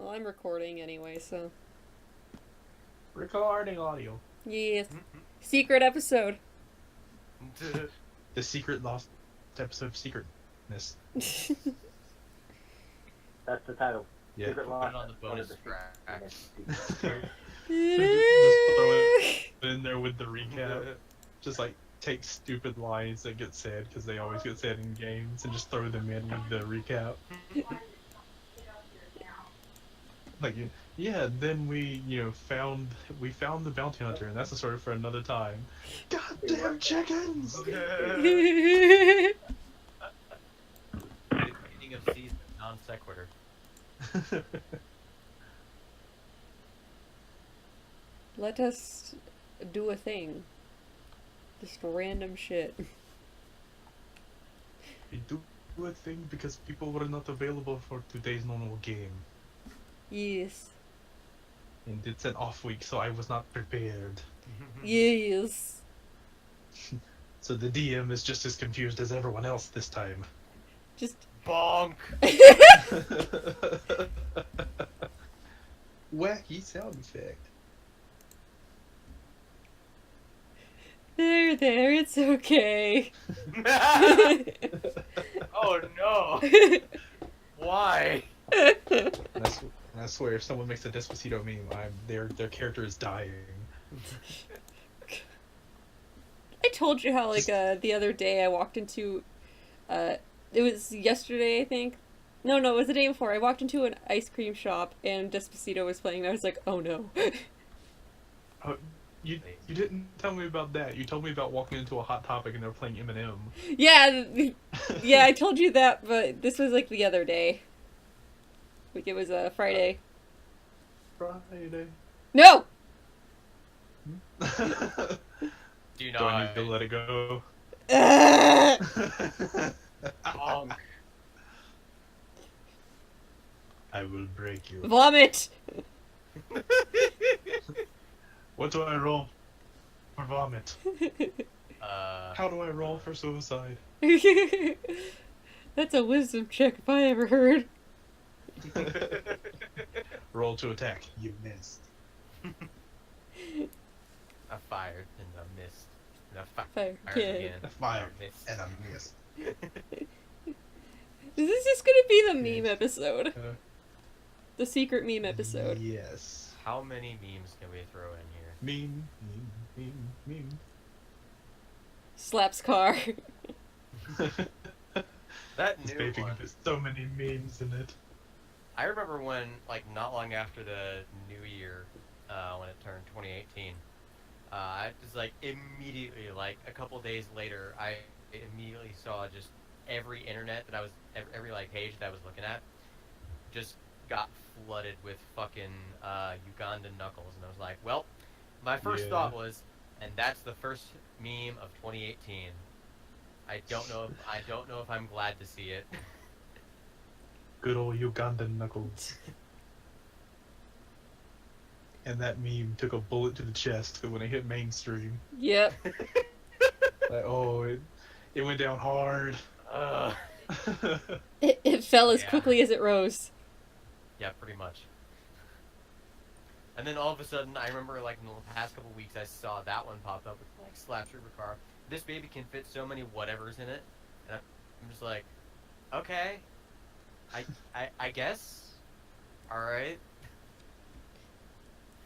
Well, I'm recording anyway, so. Recording audio. Yes. Secret episode. The secret lost episode of Secretness. That's the title. Yeah. Secret Put Lost it on the bonus track. just throw it in there with the recap. Just like take stupid lines that get said because they always get said in games and just throw them in with the recap. Like, yeah, then we found the bounty hunter, and that's a story for another time. Goddamn chickens! Beginning of season, non sequitur. Let us do a thing. Just random shit. We do a thing because people were not available for today's normal game. Yes. And it's an off week, so I was not prepared. Yes. So the DM is just as confused as everyone else this time. Just. Bonk! Wacky sound effect. There, it's okay. Oh no! Why? I swear, if someone makes a Despacito meme, their character is dying. I told you how, like, the other day I walked into, it was yesterday, I think. No, it was the day before. I walked into an ice cream shop and Despacito was playing and I was like, oh no. Oh, you didn't tell me about that. You told me about walking into a Hot Topic and they're playing Eminem. Yeah, I told you that, but this was, like, the other day. Like, it was a Friday. Friday. No! Do Do I not. need to let it go? Bonk. I will break you. Vomit! What do I roll for vomit? Uh, How do I roll for suicide? That's a wisdom check if I ever heard. Roll to attack. You missed. I fired and I missed. And I Fire. fired Yeah. again. I fired I missed. and I missed. Is this just gonna be the meme Yes. episode? The secret meme episode. Yes. How many memes can we throw in here? Meme. Slaps car. That This new baby, one. there's so many memes in it. I remember when, like, not long after the new year, when it turned 2018, I just, like, immediately, like, a couple days later, I immediately saw just every internet that I was, every like, page that I was looking at, just got flooded with fucking, Ugandan knuckles, and I was like, well, my first Yeah. thought was, and that's the first meme of 2018. I don't know if I'm glad to see it. Good old Ugandan knuckles. And that meme took a bullet to the chest when it hit mainstream. Yep. Like, oh, it went down hard. It fell as Yeah. quickly as it rose. Yeah, pretty much. And then all of a sudden, I remember, like, in the past couple weeks, I saw that one pop up with, like, Slap Trooper Car. This baby can fit so many whatevers in it. And I'm just like, okay. I guess. Alright.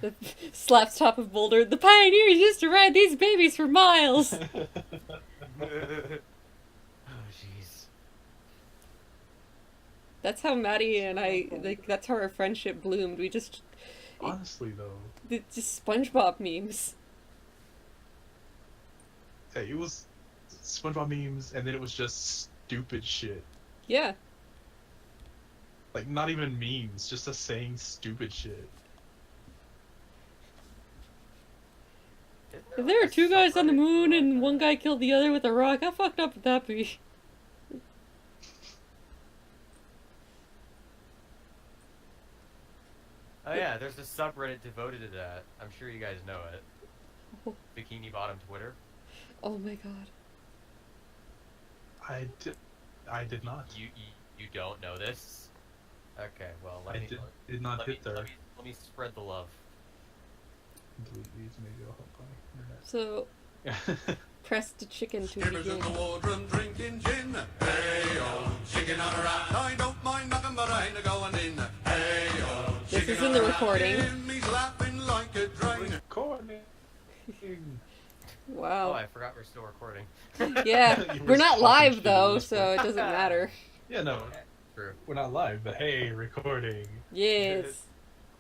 The slaps top of Boulder. The pioneers used to ride these babies for miles. Oh, jeez. That's how Maddie and I, like, that's how our friendship bloomed. We just, Honestly, though, just SpongeBob memes. hey, it was SpongeBob memes, and then it was just stupid shit. Yeah. Like, not even memes, just us saying stupid shit. If there were two guys on the moon and one guy killed the other with a rock, how fucked up would that be? Oh yeah, there's a subreddit devoted to that. I'm sure you guys know it. Oh. Bikini Bottom Twitter. Oh my god. I did not. You don't know this? Okay, well, I did not hit there. Let me spread the love. Delete these, maybe I'll help So, my internet. press the chicken to Skippers in begin. the wardroom drinking gin. Hey-oh, chicken on a rat. I don't mind knocking, but I ain't going in. Hey-oh, This chicken is in on the a rat. recording. He's laughing like a drain. Recording. Oh, Wow. I forgot we're still recording. Yeah, You we're were not talking live shit though, at this so it doesn't matter. Yeah, no, True. we're not live, but hey, recording. Yes.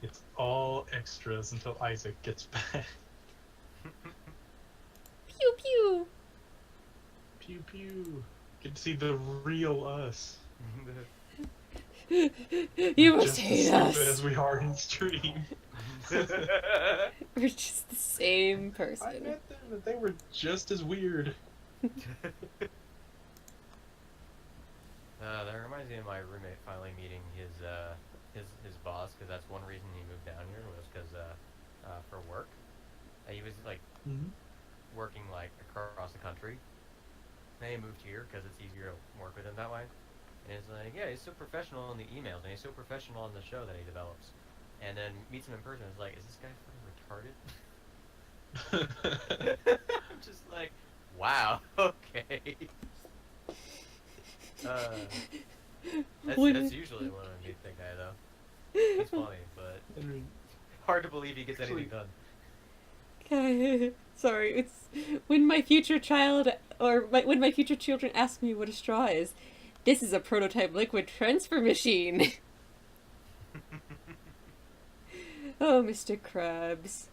It's all extras until Isaac gets back. Pew pew. Pew pew. Get to see the real us. You must Just hate as stupid us. as we are in stream. We're just the same I person. met them, but they were just as weird. That reminds me of my roommate finally meeting his boss, because that's one reason he moved down here was because for work. He was like Mm-hmm. working like across the country. Then he moved here because it's easier to work with him that way. And it's like, yeah, he's so professional in the emails, and he's so professional on the show that he develops. And then meets him in person. It's like, is this guy fucking retarded? I'm just like, wow, okay. That's usually when I meet that guy, though. He's funny, but hard to believe he gets anything done. Sorry, it's when my future child when my future children ask me what a straw is. This is a prototype liquid transfer machine. Oh, Mr. Krabs.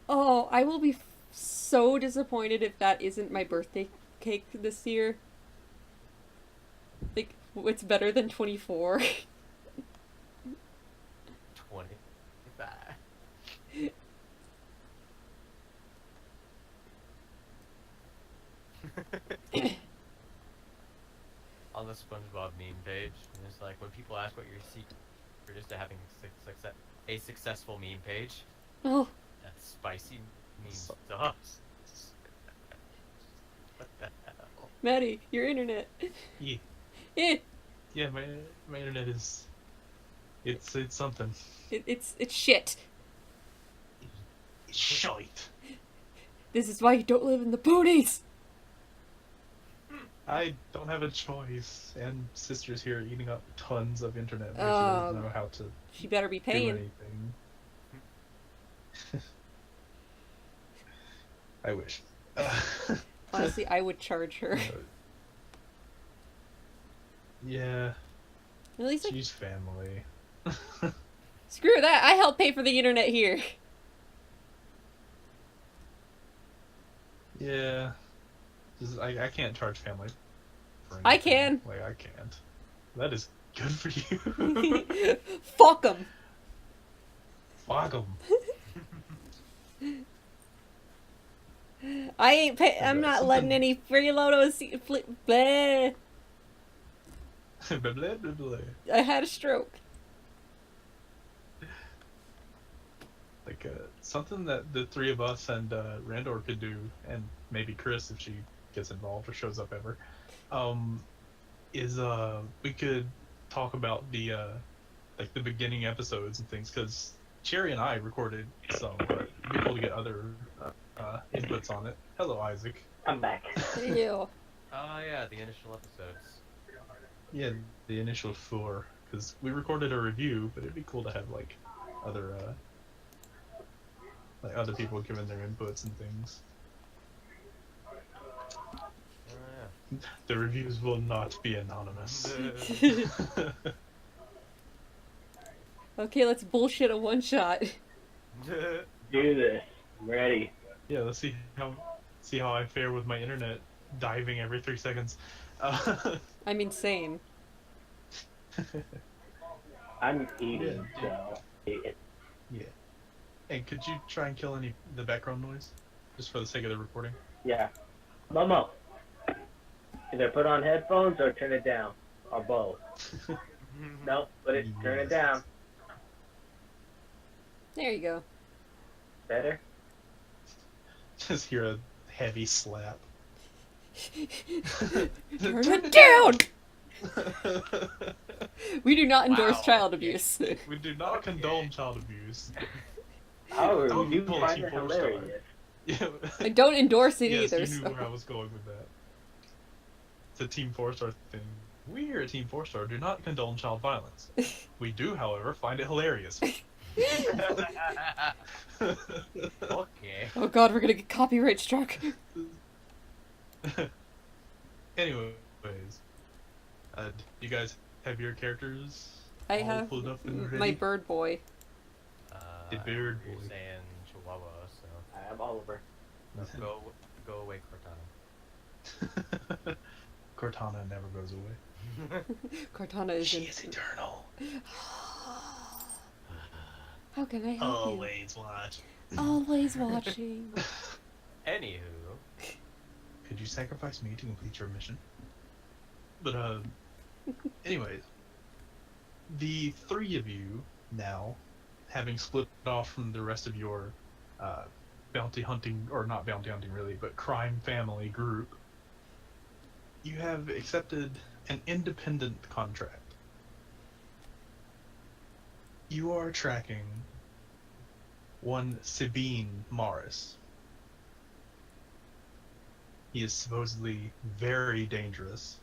Oh, I will be so disappointed if that isn't my birthday cake this year. Like, it's better than 24. 25. On the SpongeBob meme page, and it's like when people ask what your secret is to having a successful meme page. Oh, That's spicy meme stuff. What the hell? Maddie, your internet. Yeah, Eh, yeah, my internet is. It's something. it's shit. It's shite. This is why you don't live in the boonies. I don't have a choice, and sister's here eating up tons of internet because she doesn't know how to She better be do paying. anything. I wish. Honestly, I would charge her. Yeah, At least, like, she's family. screw that. I help pay for the internet here. Yeah, I can't charge family. For I anything. can. Like I can't. That is good for you. Fuck them. Fuck 'em. I ain't pay. I'm not letting any freeloaders. Bleh. Blah, blah, blah, blah. I had a stroke. Like something that the three of us and Randor could do, and maybe Chris if she gets involved or shows up ever, is we could talk about the like the beginning episodes and things, because Cherry and I recorded some, but it'd be cool to get other inputs on it. Hello, Isaac. I'm back. Ew. Oh yeah, the initial episodes. Yeah, the initial 4, because we recorded a review, but it'd be cool to have like other people giving their inputs and things. Oh yeah. The reviews will not be anonymous. Okay, let's bullshit a one shot. Do this. I'm ready. Yeah, let's see how I fare with my internet diving every 3 seconds. I'm insane. I'm eating, Yeah, so. Yeah. And could you try and kill the background noise, just for the sake of the recording? Yeah. Momo. Either put on headphones or turn it down. Or both. No, turn it down. There you go. Better? Just hear a heavy slap. Turn it down! We do not endorse Wow. child abuse. We do not condone child abuse. However, Don't we do pull a find it T4 star. hilarious. Yeah. I don't endorse it Yes, either. you knew So. where I was going with that. It's a Team 4-star thing. We here at Team 4-star do not condone child violence. We do, however, find it hilarious. Okay. Oh god, we're gonna get copyright struck. Anyways, do you guys have your characters I all have pulled up and my ready? bird boy. The beard You're boy. saying Chihuahua, so I am Oliver. go away, Cortana. Cortana never goes away. Cortana is She in. is eternal. How can I help Always watch. you? Always watching. Anywho, Could you sacrifice me to complete your mission? But anyways, the three of you now, having split off from the rest of your bounty hunting, or not bounty hunting really, but crime family group, you have accepted an independent contract. You are tracking one Sabine Morris. He is supposedly very dangerous,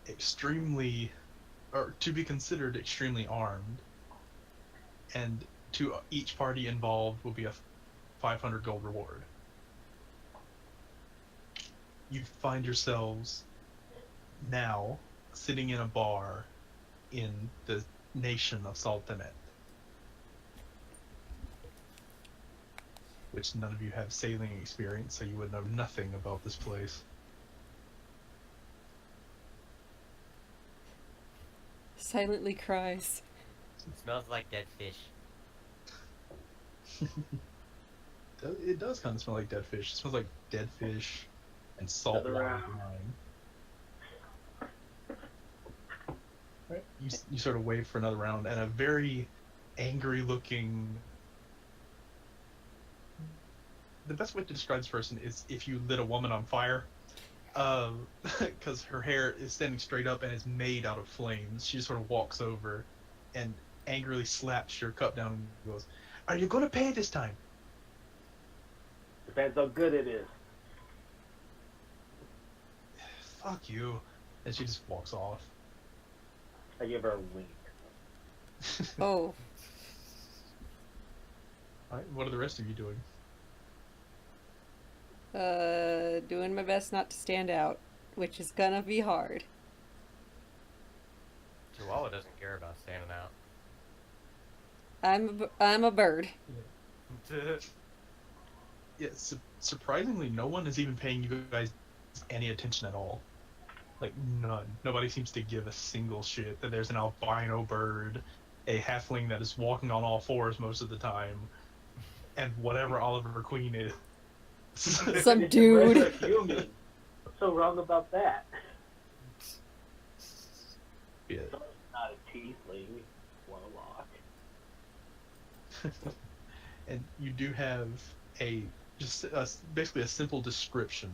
extremely, or to be considered extremely armed, and to each party involved will be a 500 gold reward. You find yourselves now sitting in a bar in the nation of Sultanate, which none of you have sailing experience, so you would know nothing about this place. Silently cries. it smells like dead fish. It does kind of smell like dead fish. It smells like dead fish and salt Another water round. brine. Right. You sort of wait for another round, and a very angry looking. The best way to describe this person is if you lit a woman on fire, because her hair is standing straight up and is made out of flames. She just sort of walks over and angrily slaps your cup down and goes, "Are you gonna pay this time?" Depends how good it is. Fuck you. And she just walks off. I give her a wink. Oh. Alright, what are the rest of you doing? Doing my best not to stand out, which is gonna be hard. Chihuahua doesn't care about standing out. I'm a bird. Yeah, surprisingly, no one is even paying you guys any attention at all. Like, none. Nobody seems to give a single shit that there's an albino bird, a halfling that is walking on all fours most of the time, and whatever Oliver Queen is. Some dude. What's so wrong about that? Yeah. Not a tiefling, warlock. And you do have basically a simple description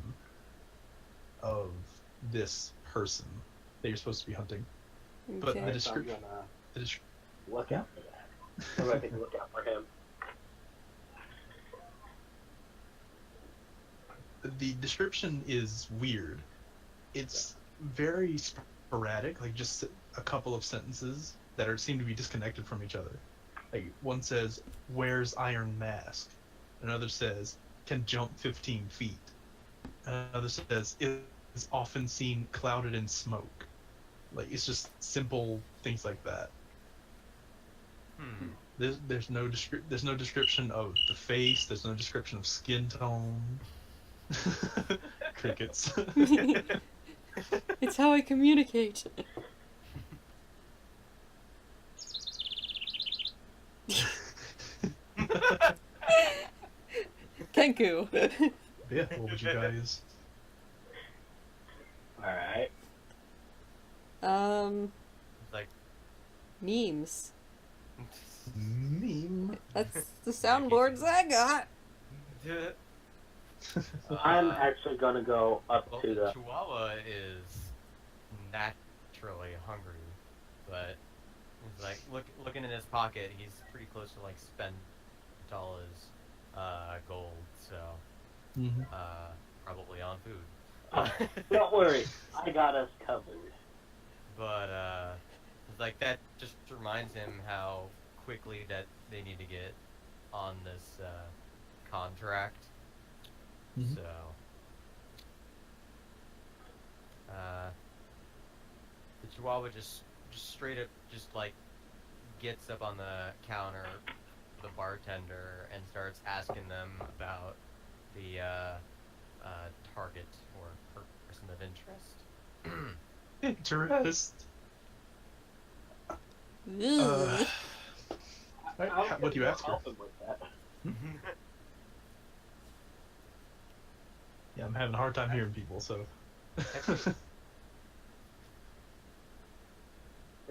of this person that you're supposed to be hunting. But Okay. the I'm description, gonna look out for that. I'm gonna take a look out for him. the description is weird. It's very sporadic, like just a couple of sentences that seem to be disconnected from each other. Like one says, "Wears iron mask." Another says, "Can jump 15 feet." Another says, "Is often seen clouded in smoke." Like it's just simple things like that. There's no description of the face. There's no description of skin tone. Crickets. It's how I communicate. Kenku. Yeah, what would you guys? Alright. It's like, Memes. Meme. That's the soundboards I got. I'm actually gonna go up Well, to the. Chihuahua is naturally hungry, but he's like looking in his pocket. He's pretty close to like spend all his gold, so Mm-hmm. probably on food. Oh, don't worry, I got us covered. But it's like that just reminds him how quickly that they need to get on this contract. Mhm. So uh, the Chihuahua just straight up just like gets up on the counter, the bartender, and starts asking them about the target or person of interest. Interest. Ugh. Right, I was what do you gonna ask her? help him with that. Yeah, I'm having a hard time hearing people, so. Is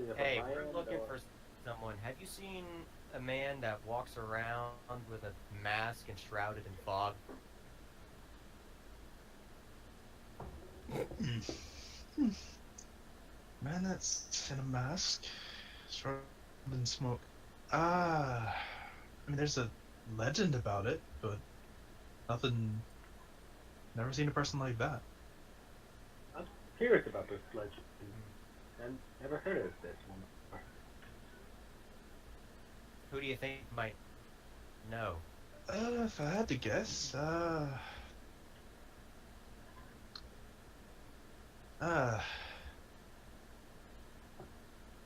it Hey, from my we're end, looking or- for someone. Have you seen a man that walks around with a mask and shrouded in fog? Man, that's in a mask, shrouded in smoke. Ah, I mean, there's a legend about it, but nothing. Never seen a person like that. I'm curious about this legend. I've never heard of this one. Who do you think might know? If I had to guess, uh,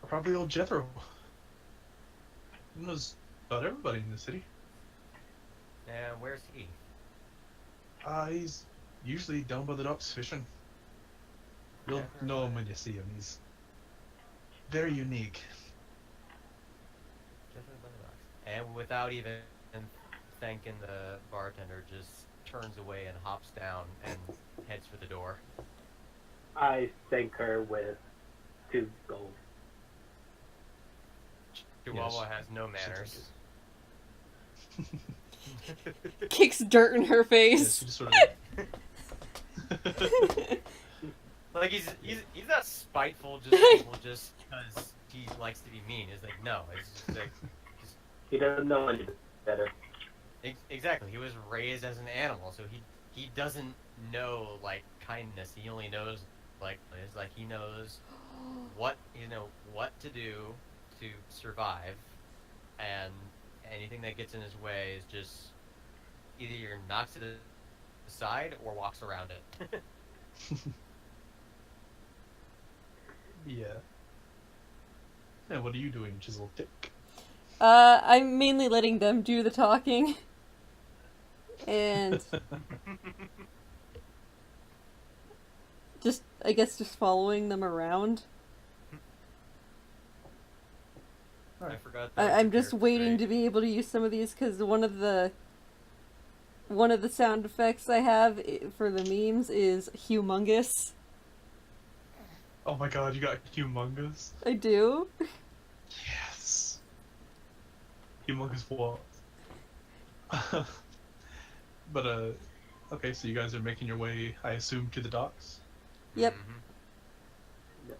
probably old Jethro. He knows about everybody in the city. And where's he? He's usually down by the docks fishing. You'll Never know him mind. when you see him. He's very unique. And without even thanking the bartender, just turns away and hops down and heads for the door. I thank her with 2 gold. Chihuahua Yes. has no manners. Kicks dirt in her Yes, face. he just sort of. Like he's not spiteful just people just because he likes to be mean. It's like no, it's just like He doesn't know any better. exactly. He was raised as an animal, so he doesn't know like kindness. He only knows like it's like he knows what what to do to survive, and anything that gets in his way is just either you're knocks it aside or walks around it. Yeah. And what are you doing, Chisel Dick? I'm mainly letting them do the talking. And just, I guess, just following them around. I forgot. That was I'm your just character waiting trait. to be able to use some of these because one of the sound effects I have for the memes is humongous. Oh my god, you got humongous? I do. Yes. Humongous what? But, okay, so you guys are making your way, I assume, to the docks? Yep. Mhm.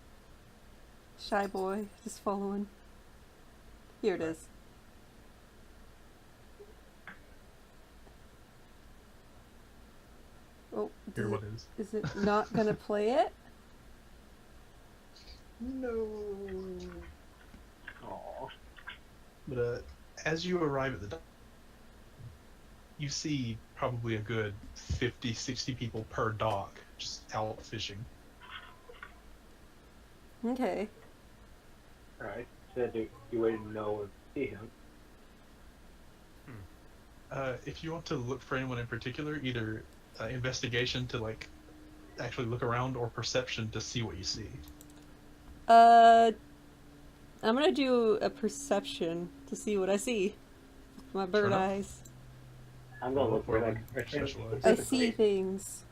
Shy boy, just following. Here it is. Oh, Here, what is? is it not gonna play it? No. Aww. But, as you arrive at the dock, you see probably a good 50, 60 people per dock just out fishing. Okay. Alright. So you waited to know or see him. If you want to look for anyone in particular, either investigation to like actually look around or perception to see what you see. I'm gonna do a perception to see what I see. With my bird enough. eyes. I'm gonna look for Where like would you specialize? I see things.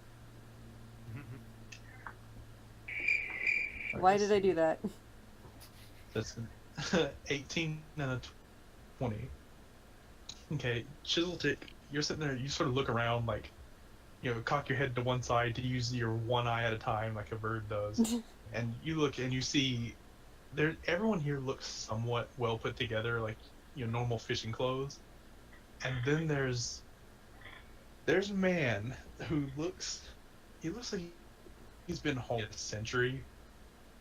Why did I do that? That's an 18 and a 20. Okay, Chiseltick, you're sitting there, you sort of look around like, cock your head to one side to use your one eye at a time like a bird does. And you look and you see everyone here looks somewhat well put together, like normal fishing clothes. And then there's a man who looks like he's been home a century.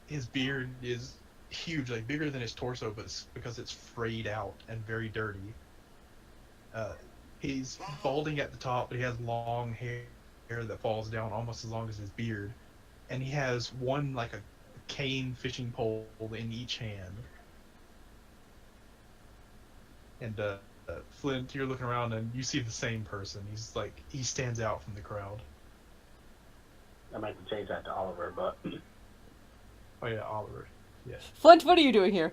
His beard is huge, like bigger than his torso, but it's because it's frayed out and very dirty. He's balding at the top, but he has long hair that falls down almost as long as his beard, and he has one like a cane fishing pole in each hand. And Flint, you're looking around and you see the same person. He stands out from the crowd. I might have to change that to Oliver, but Oh yeah, Oliver. Yeah. Flint, what are you doing here?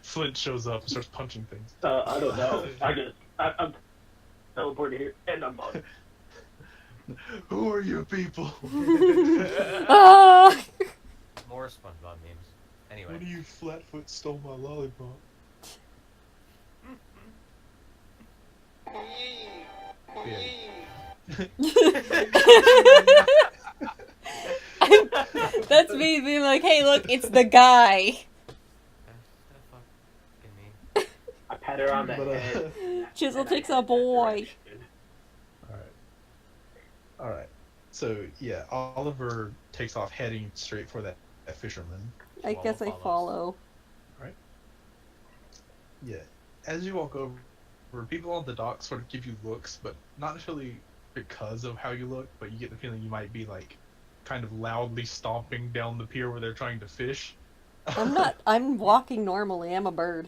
Flint shows up and starts punching things. I don't know. I'm teleported here and I'm on. Who are you people? Ah! More SpongeBob memes. Anyway. One of you flatfoot stole my lollipop. That's me being like, hey, look, it's the guy. I pat her on the But, head. Chisel and I takes head a that boy. direction. Alright. So, yeah, Oliver takes off heading straight for that fisherman. I guess I follow. Yeah. As you walk over, people on the dock sort of give you looks, but not necessarily because of how you look, but you get the feeling you might be, like, kind of loudly stomping down the pier where they're trying to fish. I'm not. I'm walking normally. I'm a bird.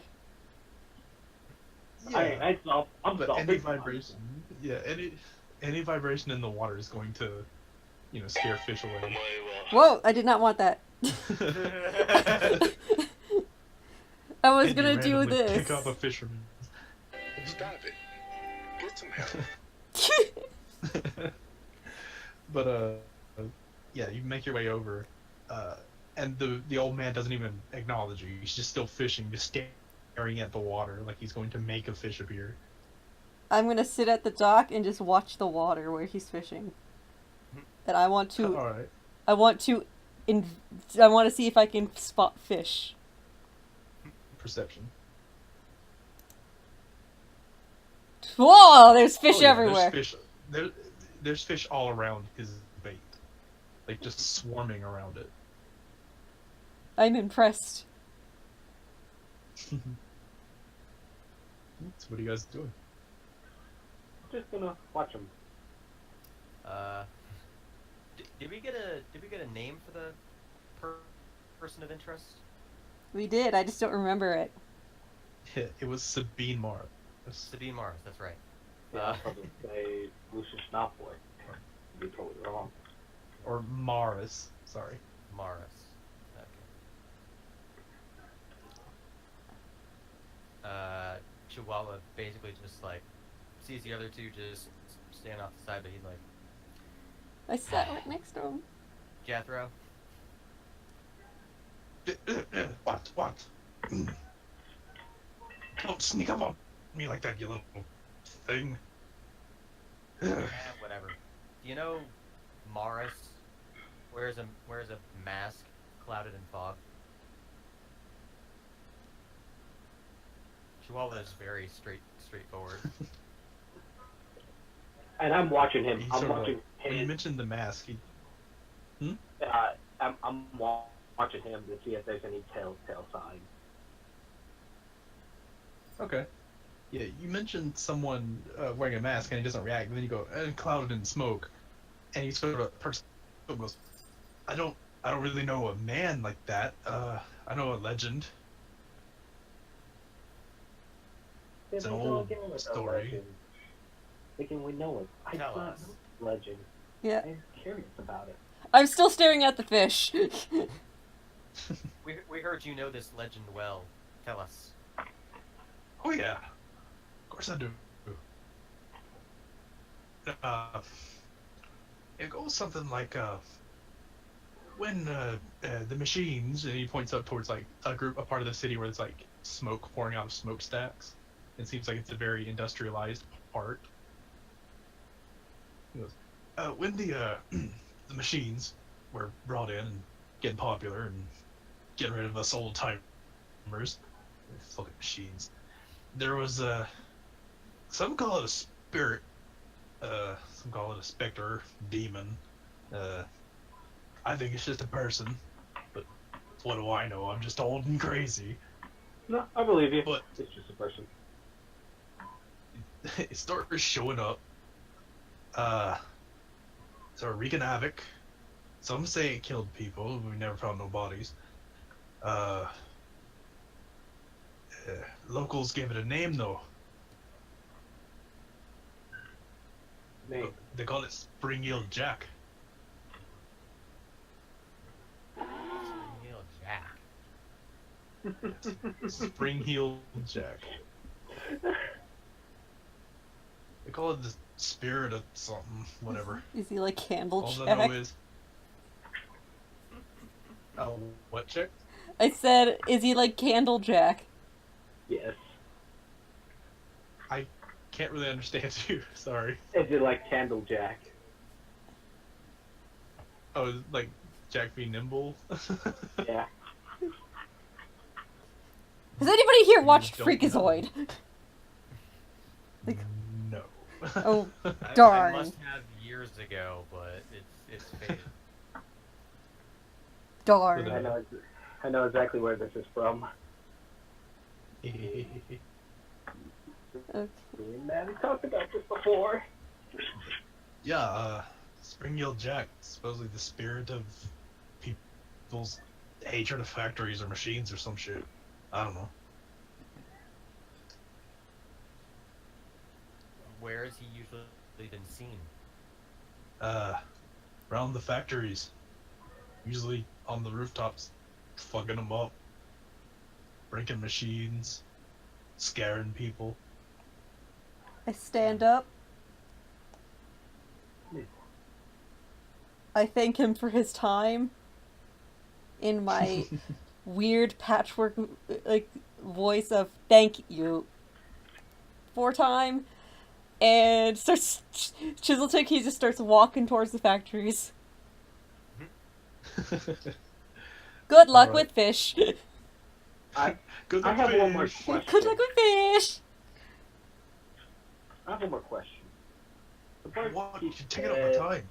Yeah, I'm but stomping. any vibration, any vibration in the water is going to, scare fish away. Whoa! I did not want that. I was And gonna you do randomly this. Pick up a fisherman. Stop it. Get some help. But yeah, you make your way over, and the old man doesn't even acknowledge you. He's just still fishing, just staring at the water like he's going to make a fish appear. I'm gonna sit at the dock and just watch the water where he's fishing. And I want to. All right. I want to. I want to see if I can spot fish. Perception. Whoa! There's fish Oh, yeah, everywhere. There's fish all around his bait, like just swarming around it. I'm impressed. So what are you guys doing? Just gonna watch him. Did we get a name for the person of interest? We did. I just don't remember it. Yeah, it was Sabine Mars. Sabine Mars. That's right. Yeah, I'll probably say Lucius Malfoy. Be totally wrong. Or Maris. Sorry. Maris. Okay. Chihuahua basically just like sees the other two just stand off the side, but he's like, I sat right next to him. Jethro. What? Don't sneak up on me like that, you little thing. Whatever. Do you know Maris wears a mask clouded in fog? Chihuahua is very straightforward. And I'm watching him. He's I'm sort of watching when you him. mentioned the mask, I'm watching him to see if there's any telltale signs. Okay. Yeah, you mentioned someone wearing a mask and he doesn't react, and then you go, and clouded in smoke, and he sort of goes, I don't really know a man like that. I know a legend. It's an old story. Thinking we know it. I Tell thought us. legend. Yeah. I'm curious about it. I'm still staring at the fish. We heard you know this legend well. Tell us. Oh yeah, of course I do. It goes something like when the machines, and he points up towards like a part of the city where there's like smoke pouring out of smokestacks. It seems like it's a very industrialized part. He goes, when the machines were brought in and getting popular and getting rid of us old timers, fucking machines, there was some call it a spirit, some call it a specter, demon. I think it's just a person, but what do I know? I'm just old and crazy. No, I believe you. But It's just a person. it started showing up. Started wreaking havoc. Some say it killed people. We never found no bodies. Uh, Locals gave it a name though. Name. They call it Spring-Heeled Jack. Neil Jack. Spring-Heeled Jack. They call it the spirit of something, whatever. Is he like Candle All I Jack? know is. Oh, what Jack? I said, is he like Candle Jack? Yes. I can't really understand you. Sorry. Is it like Candle Jack? Oh, like Jack be nimble. Yeah. Has anybody here watched Don't Freakazoid? Like, No. oh, I darn. must have years ago, but it's faded. Darn. I know exactly where this is from. Okay. Me and Maddie talked about this before. Yeah, Spring-Heeled Jack, supposedly the spirit of people's hatred of factories or machines or some shit. I don't know. Where has he usually been seen? Around the factories. Usually on the rooftops, fucking them up. Breaking machines. Scaring people. I stand up. I thank him for his time in my weird patchwork like voice of thank you for time, and starts Chiseltick. He just starts walking towards the factories. Good luck Alright. with fish. Good I luck, have one more fish. question. Good luck with fish. I have one more question. The part What? you You're taking up my time.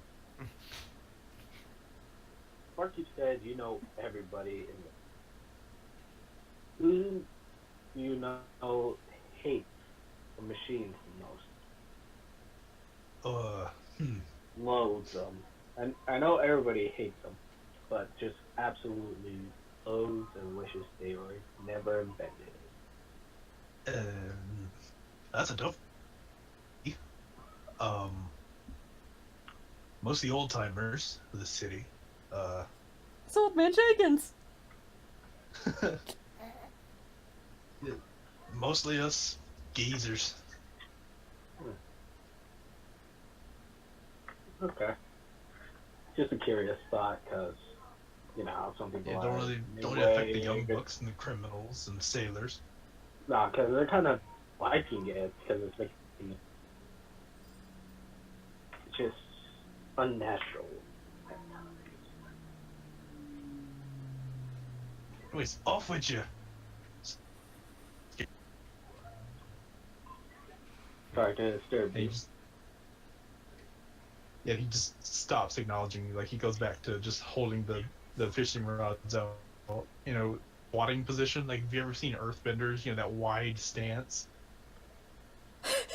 Marky said you know everybody in the... Who do you know hates the machines the most? Loathes them. And I know everybody hates them, but just absolutely loathes and wishes they were never invented. That's a tough. Most of the old timers of the city, It's Old Man Jenkins. mostly us geezers. Okay. Just a curious thought, because, you know, how some people Yeah, are... don't affect the young bucks and the criminals and the sailors. Nah, because they're kind of liking it, because it's making it's just unnatural at times. Anyways, off with you. Sorry to disturb He you. just, yeah, he just stops acknowledging you. Like he goes back to just holding the fishing rods out, you know, squatting position. Like, have you ever seen Earthbenders? You know, that wide stance.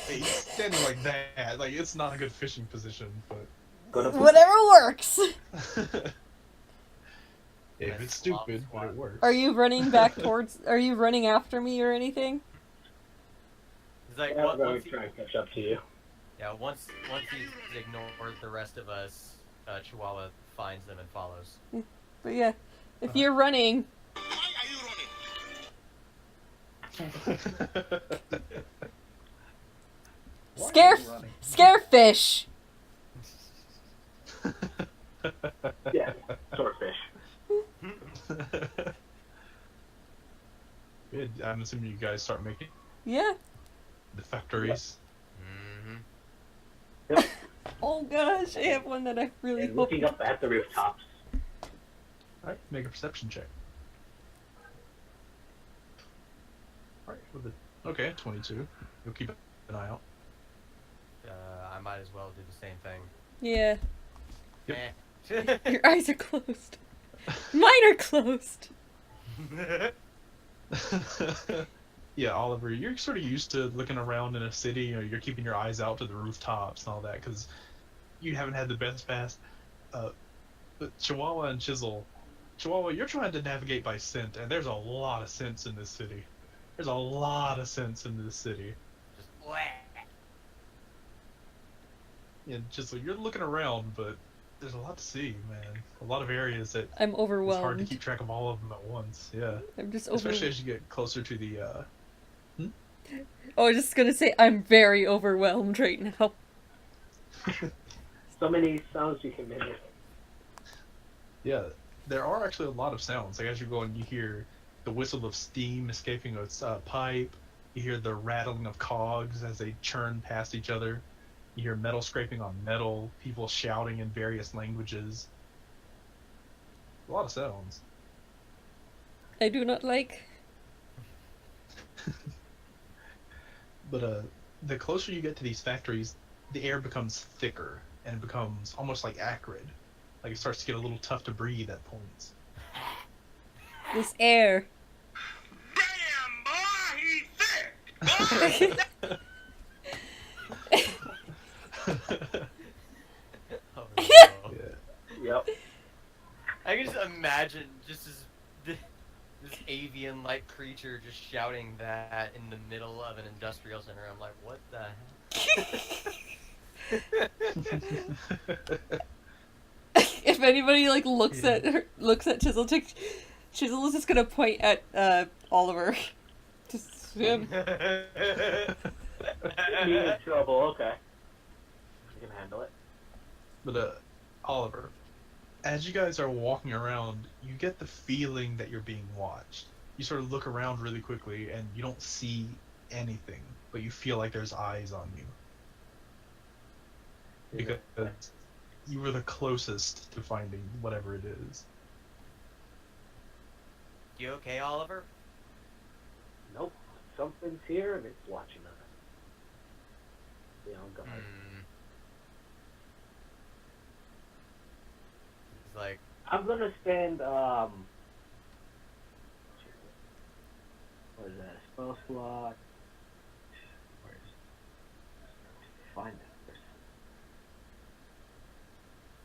Hey, he's standing like that. Like, it's not a good fishing position, but Whatever works. if it's stupid, but it works. Are you running back towards? Are you running after me or anything? He's like, Yeah, I'm going once to he, try and catch up to you. yeah, once he's ignored the rest of us, Chihuahua finds them and follows. But yeah, if you're running, scare fish. Yeah, swordfish. Good. I'm assuming you guys start making Yeah. the factories. Mm-hmm. Yep. Oh Oh gosh, I have one that I really And hope. looking up at the rooftops. Alright, make a perception check. Alright, okay, 22. You'll keep an eye out. I might as well do the same thing. Yeah, Yep. your eyes are closed. Mine are closed. Yeah, Oliver, you're sort of used to looking around in a city. You know, you're keeping your eyes out to the rooftops and all that because you haven't had the best past. But Chihuahua and Chihuahua, you're trying to navigate by scent, and there's a lot of scents in this city. There's a lot of scents in this city. Just whack. And Chisel, you're looking around, but there's a lot to see, man. A lot of areas that I'm it's hard to overwhelmed. keep track of all of them at once. Yeah, I'm just especially overwhelmed. as you get closer to the. Oh, I was just gonna say I'm very overwhelmed right now. So many sounds you can mimic. Yeah, there are actually a lot of sounds. Like as you're going, you hear the whistle of steam escaping a pipe. You hear the rattling of cogs as they churn past each other. You hear metal scraping on metal, people shouting in various languages. A lot of sounds. I do not like. But the closer you get to these factories, the air becomes thicker and it becomes almost like acrid. Like it starts to get a little tough to breathe at points. This air. Damn, boy, he's thick! Oh, no. Yeah. Yep. I can just imagine just this avian-like creature just shouting that in the middle of an industrial center. I'm like, what the heck? If anybody like looks Yeah. at her, looks at Chisel, Chisel is just gonna point at Oliver. Just him. Me in trouble, okay. You can handle it. But Oliver, as you guys are walking around, you get the feeling that you're being watched. You sort of look around really quickly and you don't see anything, but you feel like there's eyes on you. Because you were the closest to finding whatever it is. You okay, Oliver? Nope. Something's here and it's watching us. Be on guard. He's like, I'm gonna spend what is that? Spell slot. Where's find that person?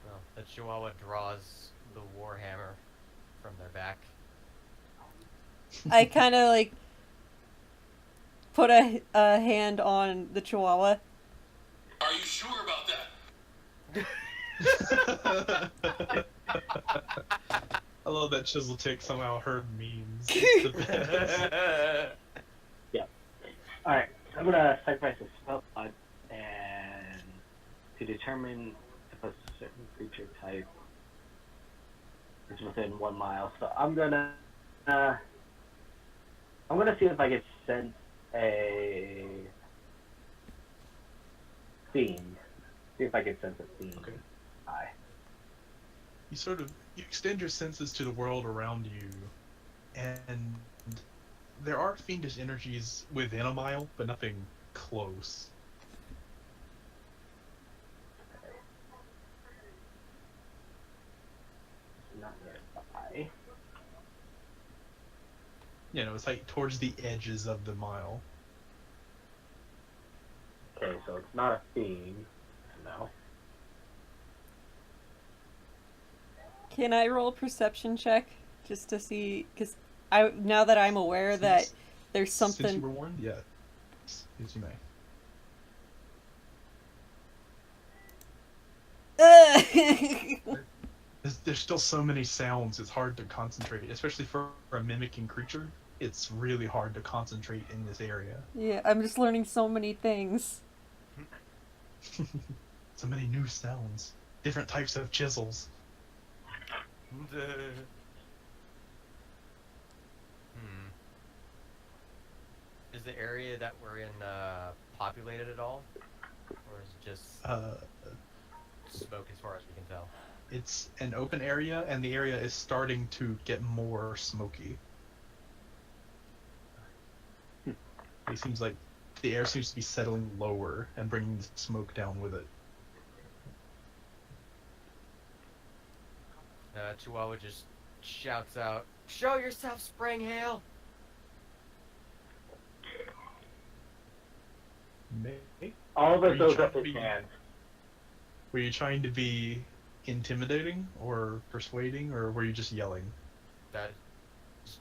well, the Chihuahua draws the warhammer from their back. I kind of like put a hand on the Chihuahua. Are you sure about that? I love that Chisel Tick somehow heard memes. It's the best. Alright, I'm gonna sacrifice a spell slot and to determine if a certain creature type is within 1 mile. So I'm gonna see if I can sense a theme. See if I can sense a theme. Okay. Hi. You extend your senses to the world around you, and there are fiendish energies within a mile, but nothing close. Not nearby. You know, it's like towards the edges of the mile. Okay, so it's not a theme. No. Can I roll a perception check just to see? Because now that I'm aware that there's Since you something. were warned, yeah. Yes, you may. There's still so many sounds, it's hard to concentrate, especially for a mimicking creature. It's really hard to concentrate in this area. Yeah, I'm just learning so many things. So many new sounds. Different types of chisels. Is the area that we're in populated at all? Or is it just... smoke as far as we can tell. It's an open area, and the area is starting to get more smoky. It seems like the air seems to be settling lower and bringing the smoke down with it. Chihuahua just shouts out, "Show yourself, Springhale!" May? Oliver Are you throws trying up to his be- hands. Were you trying to be intimidating or persuading, or were you just yelling? That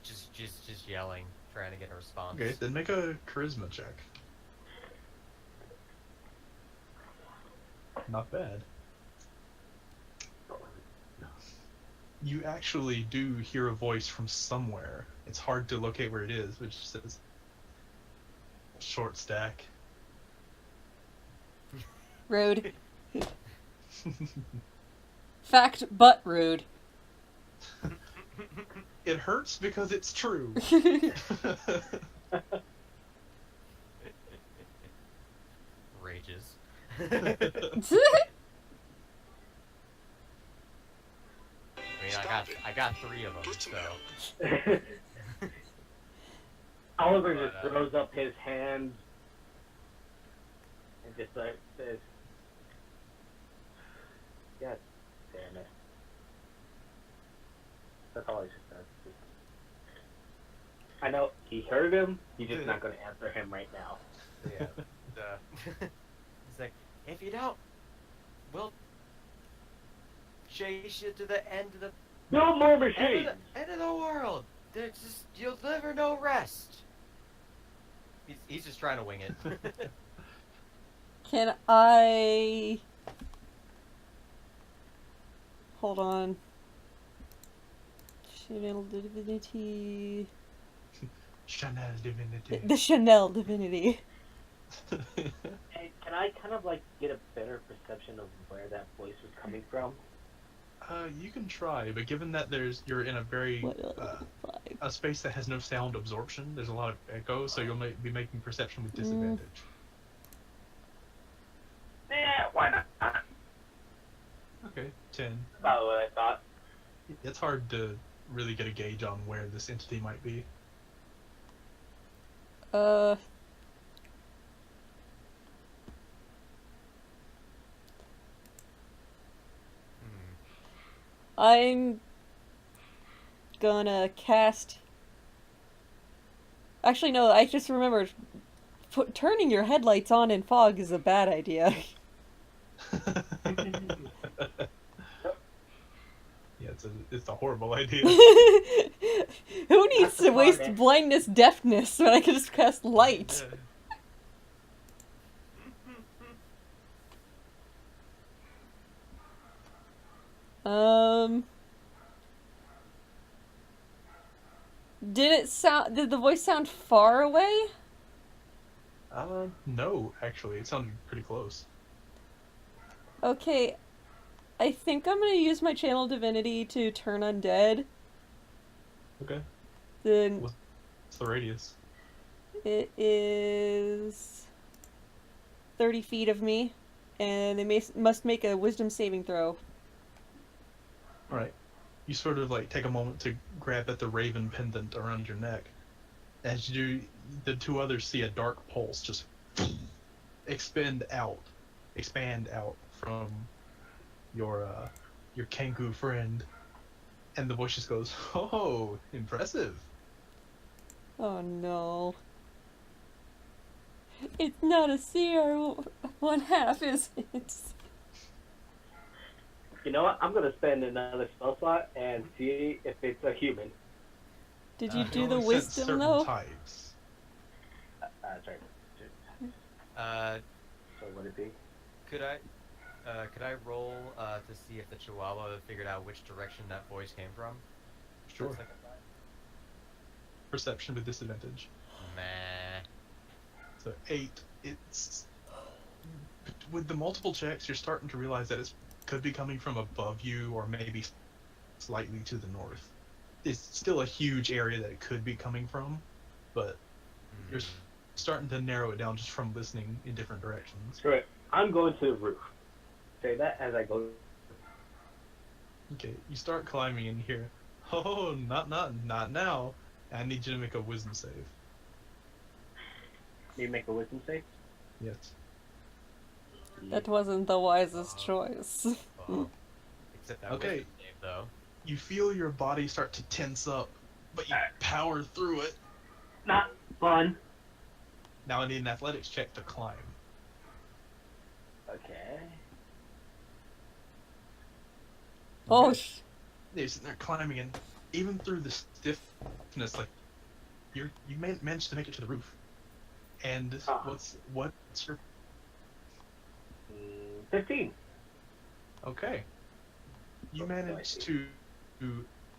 just yelling, trying to get a response. Okay, then make a charisma check. Not bad. You actually do hear a voice from somewhere. It's hard to locate where it is, which says short stack. Rude. Fact, but rude. It hurts because it's true. Rages. I mean, I got 3 of them, so. Oliver just throws up his hands and just like says, "God damn it." That's all he just says. I know he heard him. He's just not going to answer him right now. Yeah. He's like, "If you don't, we'll chase you to the end of the No more machines. end of the world. There's just you'll never know rest." He's just trying to wing it. Can I... Hold on. Chanel Divinity... Chanel Divinity. The Chanel Divinity. Hey, can I kind of like get a better perception of where that voice was coming from? You can try, but given that you're in a very What else? a space that has no sound absorption, there's a lot of echo, so you'll be making perception with disadvantage. Yeah, why not? Okay, 10. About what I thought. It's hard to really get a gauge on where this entity might be. I'm gonna cast... Actually, no, I just remembered. Turning your headlights on in fog is a bad idea. Yeah, it's a horrible idea. Who needs to waste Darn it. blindness, deafness when I can just cast light? Did the voice sound far away? No, actually, it sounded pretty close. Okay, I think I'm gonna use my channel divinity to turn undead. Okay, Then what's the radius? it is 30 feet of me, and they must make a wisdom saving throw. Alright. You sort of like take a moment to grab at the raven pendant around your neck. As you do, the 2 others see a dark pulse just expand out from your Kangu friend, and the voice just goes, "Oh, impressive." Oh no. It's not a CR one half, is it? You know what? I'm gonna spend another spell slot and see if it's a human. Did you It do the only says wisdom certain though? types. That's right. So would it be? Could I roll to see if the Chihuahua figured out which direction that voice came from? Sure. Looks like Perception with disadvantage. Meh. So 8. It's with the multiple checks, you're starting to realize that it could be coming from above you, or maybe slightly to the north. It's still a huge area that it could be coming from, but you're starting to narrow it down just from listening in different directions. Screw it. I'm going to the roof. say that as I go. Okay, you start climbing in here. Oh, not now. I need you to make a wisdom save. You make a wisdom save. Yes. That wasn't the wisest choice. Except that Okay. wisdom save, though. You feel your body start to tense up, but you power through it. Not fun. Now I need an athletics check to climb. Okay. Oh, You're sitting there climbing, and even through the stiffness, like you managed to make it to the roof. And what's your 15. okay? You managed to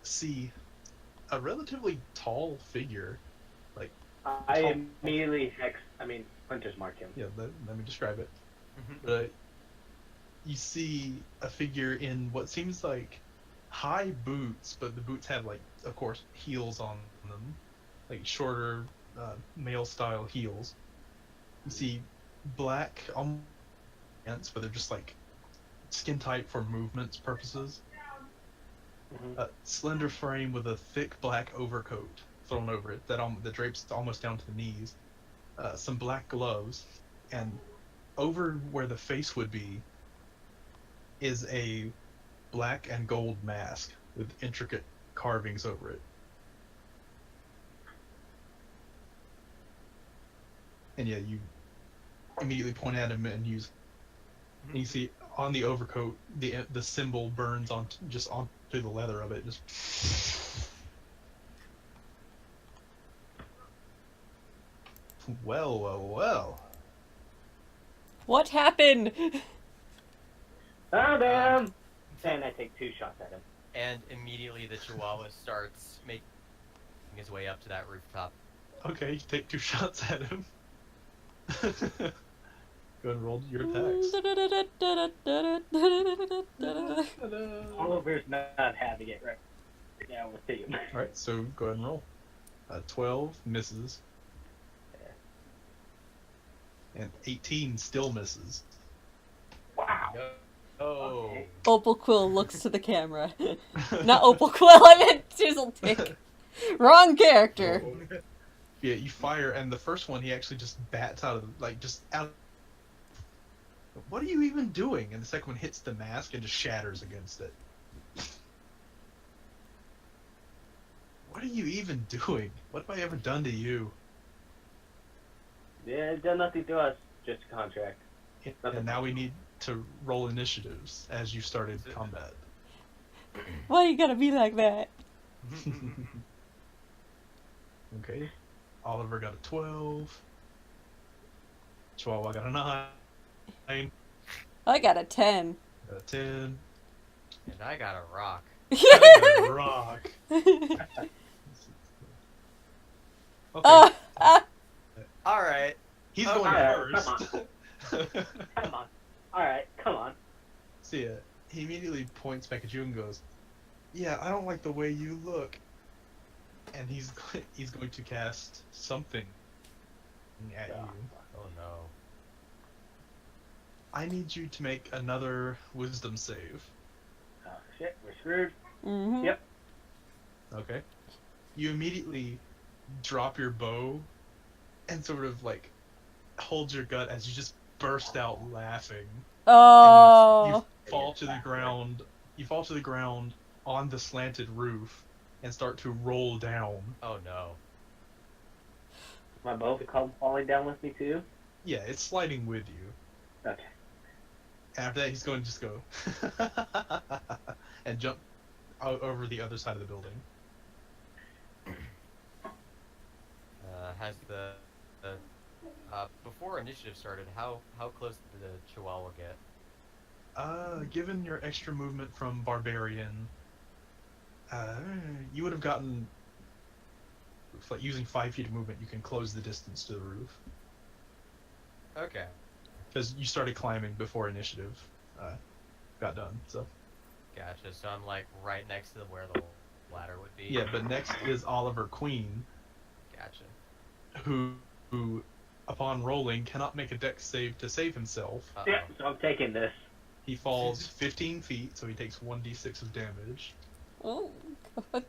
see a relatively tall figure. I immediately Hunter's mark him. Yeah, let me describe it. But you see a figure in what seems like high boots, but the boots have, like, of course, heels on them, like shorter male-style heels. You see black pants, but they're just like skin tight for movements purposes. A slender frame with a thick black overcoat thrown over it that drapes almost down to the knees. Some black gloves, and over where the face would be is a black and gold mask with intricate carvings over it. And yeah, you immediately point at him and use. And you see on the overcoat the symbol burns onto the leather of it. Just. Well. what happened? Found him! And I take 2 shots at him. And immediately the Chihuahua starts making his way up to that rooftop. Okay, you take 2 shots at him. Go ahead and roll your attacks. Oliver's not having it right now with him. Alright, so go ahead and roll. 12 misses. And 18 still misses. Wow. Oh. Okay. Opal Quill looks to the camera. Not Opal Quill, I meant Chiseltick. Wrong character. Yeah, you fire, and the first one he actually just bats out of What are you even doing? And the second one hits the mask and just shatters against it. What are you even doing? What have I ever done to you? Yeah, it's done nothing to us. Just a contract. And now we need to roll initiatives as you started combat. Why you gotta be like that? Okay. Oliver got a 12. Chihuahua got a 9. I got a 10. Got a 10. And I got a rock. I got a rock. Okay. Alright. He's Okay. going Alright, first. Come on. Alright, come on. See ya. He immediately points back at you and goes, "Yeah, I don't like the way you look." And he's going to cast something at you. Oh no. I need you to make another wisdom save. Oh shit, we're screwed. Mm-hmm. Yep. Okay. You immediately drop your bow and sort of like hold your gut as you just burst out laughing. Oh. And you fall to the ground. You fall to the ground on the slanted roof and start to roll down. Oh no. My bow come falling down with me too? Yeah, it's sliding with you. Okay. After that, he's going to just go and jump over the other side of the building. Has the before initiative started, how close did the Chihuahua get? Given your extra movement from Barbarian, you would have gotten, like, using 5 feet of movement, you can close the distance to the roof. Okay. Because you started climbing before initiative got done, so. Gotcha. So I'm like right next to where the ladder would be. Yeah, but next is Oliver Queen, Gotcha. who upon rolling, cannot make a dex save to save himself. Uh-oh. Yeah, so I'm taking this. He falls 15 feet, so he takes 1d6 of damage. Oh, God.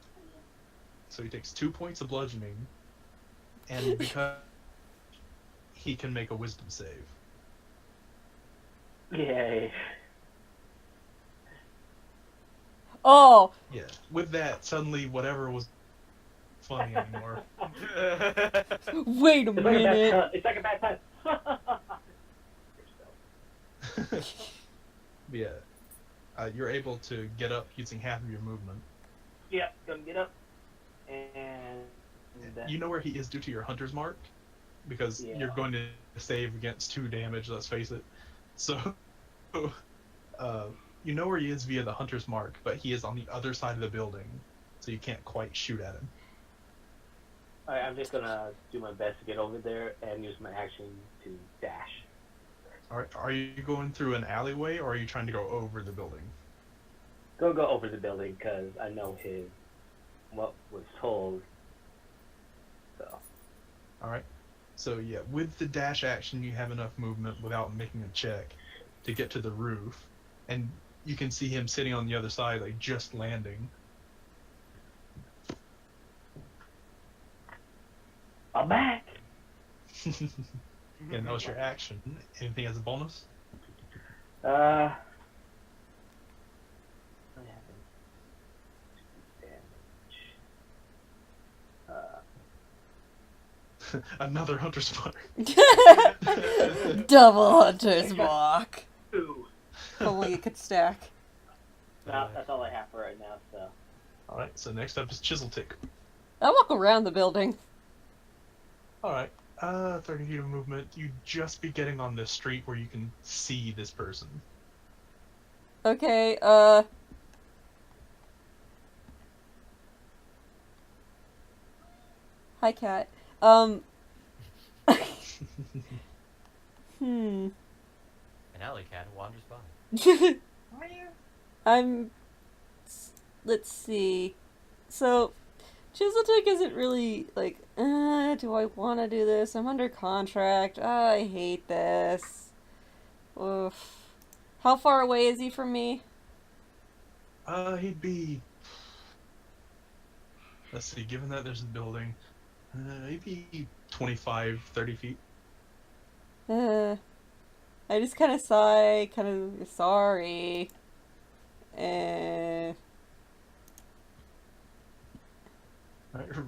So he takes 2 points of bludgeoning, and because he can make a wisdom save. Yay. Oh, Yeah. With that, suddenly whatever was funny anymore. wait a minute. It's like a bad time. Yeah. You're able to get up using half of your movement. Yeah, gonna get up. And You know where he is due to your hunter's mark? Because Yeah. you're going to save against 2 damage, let's face it. So, you know where he is via the hunter's mark, but he is on the other side of the building, so you can't quite shoot at him. Alright, I'm just gonna do my best to get over there and use my action to dash. Alright, are you going through an alleyway, or are you trying to go over the building? Go over the building, because I know what was told. So. Alright. So yeah, with the dash action, you have enough movement without making a check to get to the roof, and you can see him sitting on the other side, like just landing. I'm back! And that was your action. Anything as a bonus? I have Another hunter's mark. Double hunter's mark. Two. Only it could stack. No, that's all I have for right now, so. Alright, so next up is Chiseltick. I walk around the building. Alright, 30 feet of movement. You'd just be getting on the street where you can see this person. Okay, Hi, cat. Hmm. An alley cat wanders by. Let's see. So, Chiseltick isn't really like, do I want to do this? I'm under contract. I hate this. Oof. How far away is he from me? He'd be... Let's see, given that there's a building, he'd be 25, 30 feet. I just kind of sigh, kind of sorry. Alright,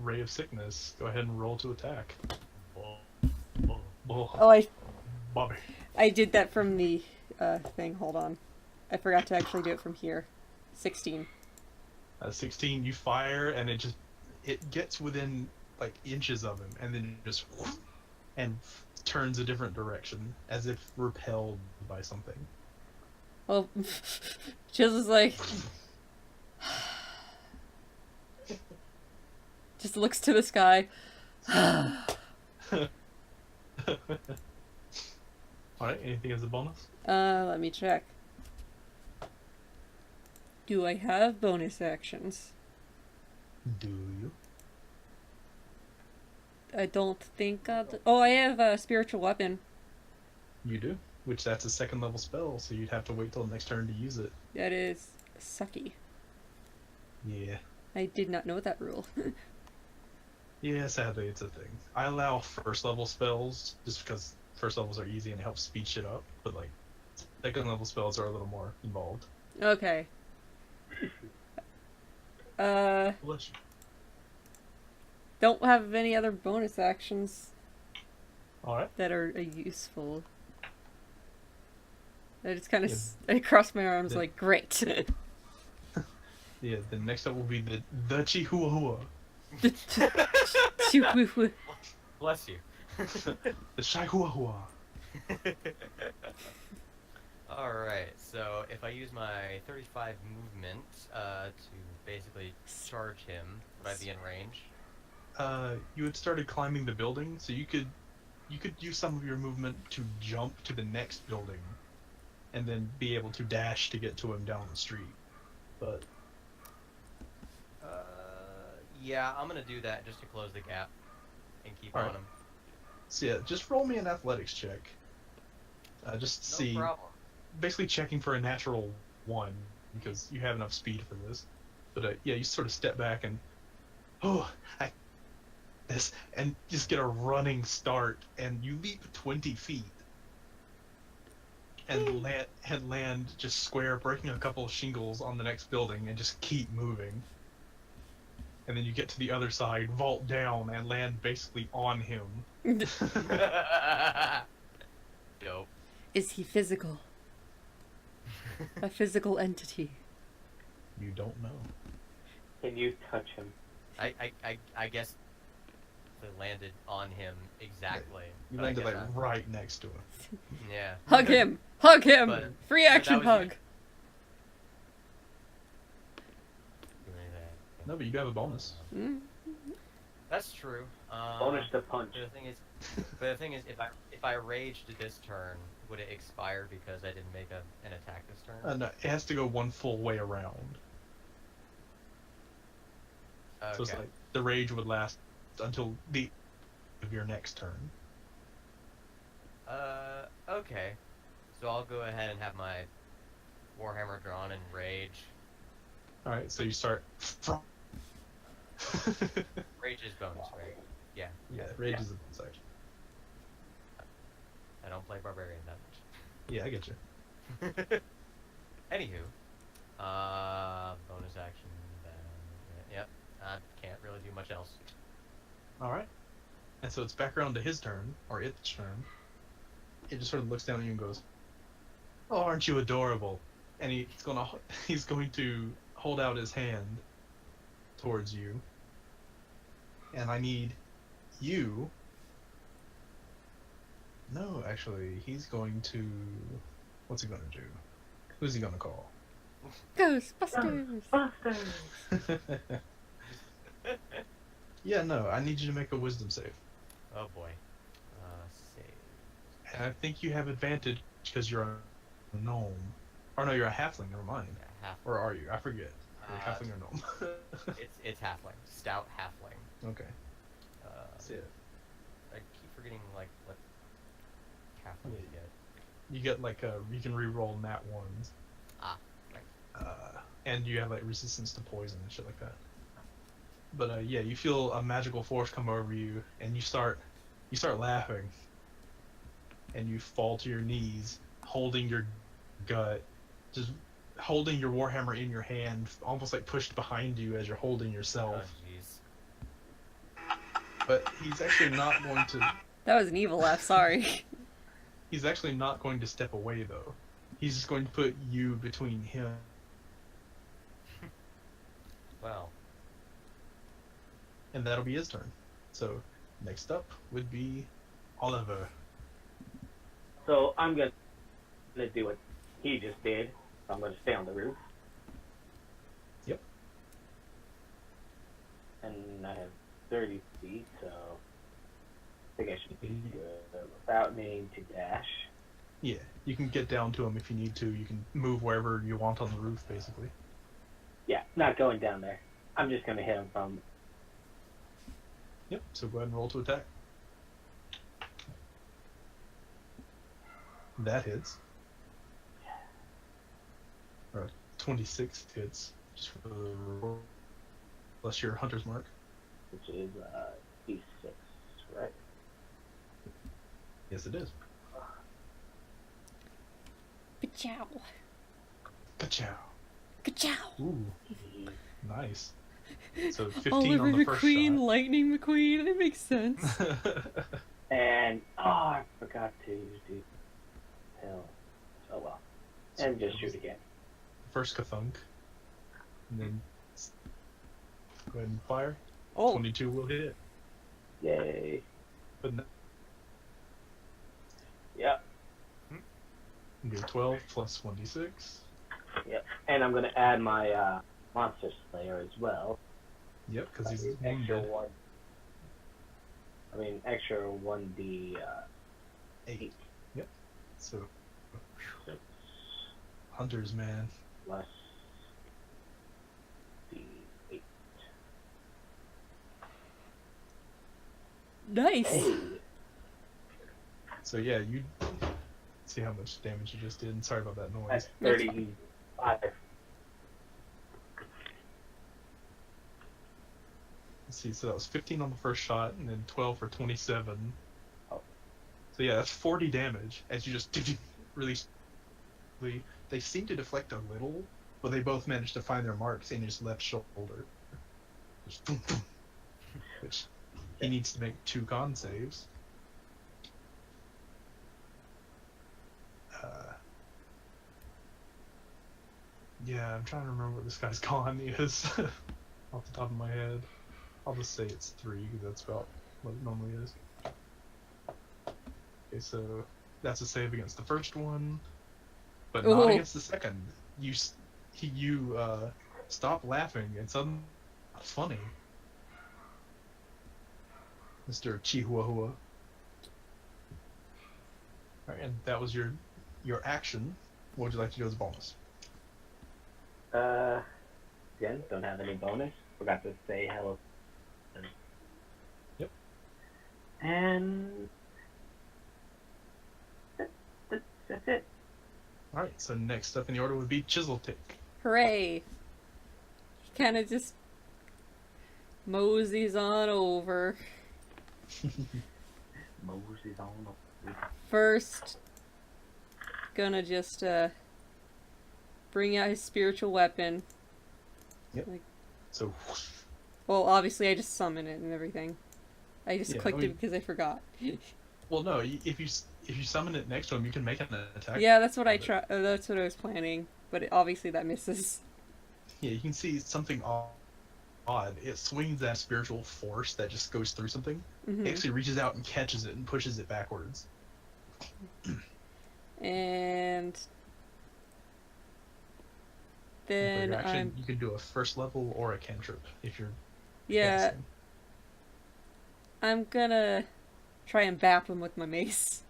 Ray of Sickness. Go ahead and roll to attack. Oh, Bobby. I did that from the thing. Hold on. I forgot to actually do it from here. 16. 16, you fire, and it gets within, like, inches of him, and then just and turns a different direction, as if repelled by something. Well, Chisel's like... just looks to the sky. Alright, anything as a bonus? Let me check. Do I have bonus actions? Do you? I don't think oh, I have a spiritual weapon. You do? Which that's a 2nd level spell, so you'd have to wait till the next turn to use it. That is sucky. Yeah. I did not know that rule. Yeah, sadly it's a thing. I allow 1st level spells, just because 1st levels are easy and it helps speed shit up, but like, 2nd level spells are a little more involved. Okay. Bless you. Don't have any other bonus actions Alright. that are useful. I just kind of I cross my arms like, great. Yeah, the next up will be the Chihuahua. Bless you. The Chihuahua. Alright, so if I use my 35 movement to basically charge him, would I be in range? You had started climbing the building, so you could use some of your movement to jump to the next building, and then be able to dash to get to him down the street. But Yeah, I'm gonna do that just to close the gap and keep Alright. on him. so yeah, just roll me an athletics check. Just No see. problem. basically checking for a natural 1 because you have enough speed for this. But yeah, you sort of step back and I this and just get a running start, and you leap 20 feet and land just square, breaking a couple of shingles on the next building, and just keep moving. And then you get to the other side, vault down, and land basically on him. Dope. Is he physical? A physical entity? You don't know. Can you touch him? I guess they landed on him exactly. You but I landed guess like right next to him. Yeah. Hug him! Hug him! But- Free but action that was hug! No, but you do have a bonus. Mm. That's true. Bonus to punch. But the thing is, if I raged this turn, would it expire because I didn't make an attack this turn? No, it has to go 1 full way around. Okay. So it's like the rage would last until the of your next turn. Okay. So I'll go ahead and have my Warhammer drawn and rage. Alright, so you start from... Rage is bonus, right? Yeah. Yeah, rage is a bonus action. I don't play Barbarian that much. Yeah, I get you. Anywho, bonus action. Yep, I can't really do much else. Alright. And so it's back around to his turn, or its turn. It just sort of looks down at you and goes, "Oh, aren't you adorable?" And he's going to hold out his hand towards you. And I need you... No, actually, he's going to... What's he going to do? Who's he going to call? Ghostbusters! Busters! Yeah, no, I need you to make a wisdom save. Oh boy. Save. And I think you have advantage because you're a gnome. Or no, you're a halfling, never mind. Yeah, half. Or are you? I forget. You're a Uh, halfling or gnome. It's halfling. Stout halfling. Okay. Uh, See it. I keep forgetting like what halflings Yeah. get. You get like you can re-roll nat ones. Ah, right. And you have like resistance to poison and shit like that. But yeah, you feel a magical force come over you, and you start laughing, and you fall to your knees, holding your gut, just holding your warhammer in your hand, almost like pushed behind you as you're holding Oh yourself. jeez. But he's actually not going to. That was an evil laugh, sorry. He's actually not going to step away though. He's just going to put you between him. Well. And that'll be his turn. So, next up would be Oliver. So I'm gonna do what he just did. I'm gonna stay on the roof. Yep. And I have 30 feet, so I think I should be good without needing to dash. Yeah, you can get down to him if you need to. You can move wherever you want on the roof, basically. Yeah, not going down there. I'm just gonna hit him from. Yep, so go ahead and roll to attack. That hits. Or 26 hits, just for the roll. Plus your hunter's mark. Which is D6, right? Yes, it is. Ka-chow. Ka-chow. Ka-chow. Ooh, nice. So 15 Oliver on the first McQueen, shot. Lightning McQueen, it makes sense. And I forgot to do hell. Oh well. And just shoot again. First Kathunk. And then go ahead and fire. Oh, 22 will hit. Yay. But no, Yep. you get 12 plus 1d6. Yep. And I'm gonna add my Monster Slayer as well. Yep, because he's extra wounded. one. I mean, extra 1d 8. Yep. So, 6 hunters, man. plus d8. nice. Hey. So yeah, See how much damage you just did. Sorry about that That's noise. That's 35. Let's see, so that was 15 on the first shot, and then 12 for 27. Oh. So yeah, that's 40 damage as you just release. They seem to deflect a little, but they both managed to find their marks in his left shoulder. Just boom, boom. Which he needs to make 2 con saves. Yeah, I'm trying to remember what this guy's con is off the top of my head. I'll just say it's 3 because that's about what it normally is. Okay, so that's a save against the first one, but not Ooh. against the second. You stop laughing and suddenly it's funny, Mr. Chihuahua. Alright, and that was your action. What would you like to do as a bonus? Again, don't have any bonus. Forgot to say hello. Yep. And that's it. Alright, so next up in the order would be Chiseltick. Hooray! He kind of just moseys on over. Moses on. First, gonna just bring out his spiritual weapon. Yep. Like, So, well, obviously I just summon it and everything. I just Yeah, clicked I mean- it because I forgot. well, no, if you summon it next to him, you can make an attack. Yeah, that's what I with it. try. That's what I was planning, but obviously that misses. Yeah, you can see something odd. It swings that spiritual force that just goes through something. Hmm. It actually reaches out and catches it and pushes it backwards. And For then your action, I'm you can do a first level or a cantrip if you're yeah, casting. I'm gonna try and bap him with my mace.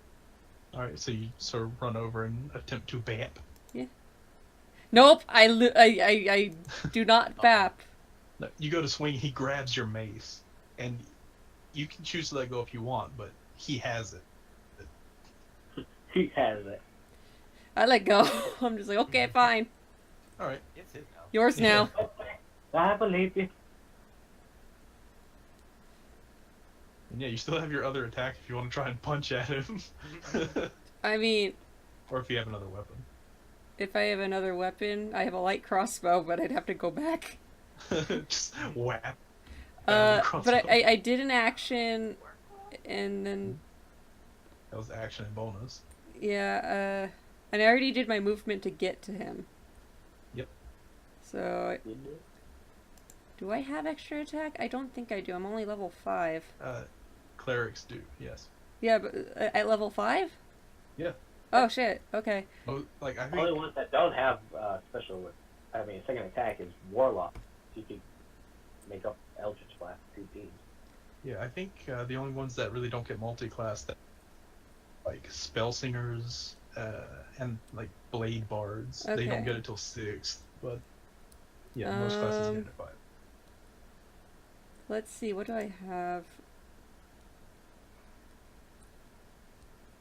Alright, so you sort of run over and attempt to bap. Nope, I do not bap. No, you go to swing, he grabs your mace, and you can choose to let go if you want, but he has it. He has it. I let go. I'm just like, okay, fine, Alright. It's his now. yours now. Okay, I believe you. And yeah, you still have your other attack if you want to try and punch at him. I mean, or if you have another weapon. if I have another weapon, I have a light crossbow, but I'd have to go back. Just whap. But I did an action, and then That was action and bonus. yeah, and I already did my movement to get to him. Yep. So, do I have extra attack? I don't think I do. I'm only level 5. Clerics do, yes. Yeah, but at level 5? Yeah. Oh shit. Okay. Oh, like I The only think. ones that don't have second attack is Warlock. So you could make up Eldritch Blast 2 teams. Yeah, I think the only ones that really don't get multi-class that like spell singers and like blade bards. They don't Okay. get it till 6th, but yeah, most classes get it at 5. Let's see. What do I have?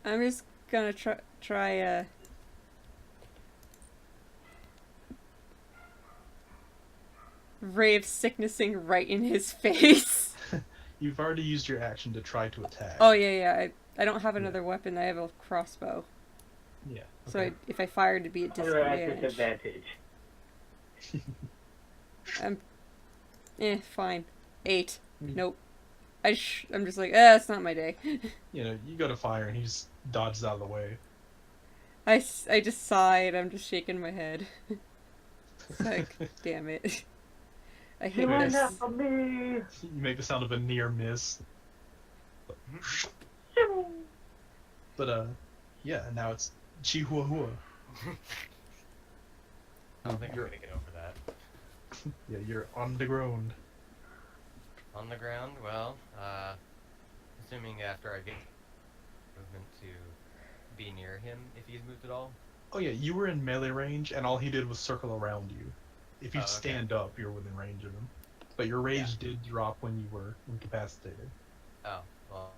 I'm just gonna try ray of sicknessing right in his face. You've already used your action to try to attack. Oh yeah. I don't have another weapon. I have a crossbow. Yeah. So okay. if I fired, it'd be at Other at disadvantage. disadvantage. Fine. 8. Mm. Nope. I'm just like, it's not my day. You know, you go to fire and he just dodges out of the way. I just sighed. I'm just shaking my head. It's like, damn it. I hate You learned this. that from me. You make the sound of a near miss. But yeah, now it's Chihuahua. I don't think I'm gonna get over that. Yeah, you're on the ground. On the ground, well, assuming after I get movement to be near him, if he's moved at all. Oh yeah, you were in melee range, and all he did was circle around you. If you Oh, okay. stand up, you're within range of him. But your rage did drop when you were incapacitated. Oh, well,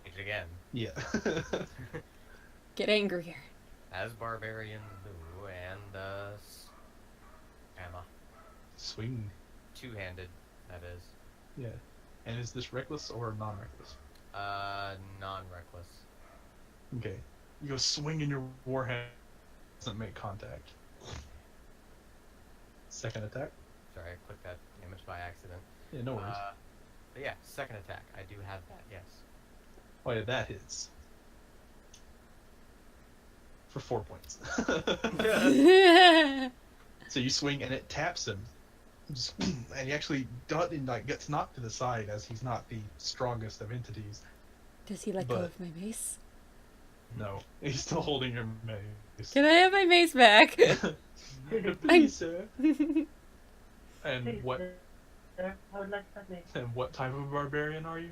age again. Yeah. Get angrier. As barbarians do, and Emma. Swing. Two-handed, that is. Yeah. And is this reckless or non-reckless? Non-reckless. Okay. You go swinging your warhammer, doesn't make contact. Second attack? Sorry, I clicked that image by accident. Yeah, no worries. But yeah, second attack. I do have that, yes. Oh yeah, that hits. For 4 points. So you swing and it taps him. Just, and he actually gets knocked to the side as he's not the strongest of entities. Does he let go But- of my mace? No, he's still holding your mace. Can I have my mace back? Please, sir. And Please, what? sir, I would like something. And what type of barbarian are you?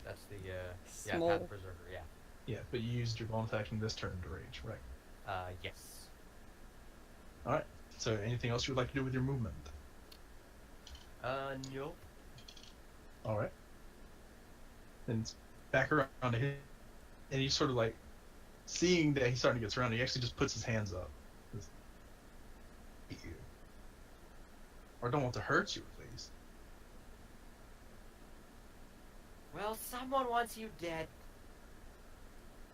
That's the, Small. Path Berserker, yeah. Yeah, but you used your bonus action this turn to rage, right? Yes. All right. So anything else you would like to do with your movement? Nope. All right. Then it's back around to him, and he's sort of like seeing that he's starting to get surrounded. He actually just puts his hands up. Just, "Hate you. Or don't want to hurt you, at least." Well, someone wants you dead.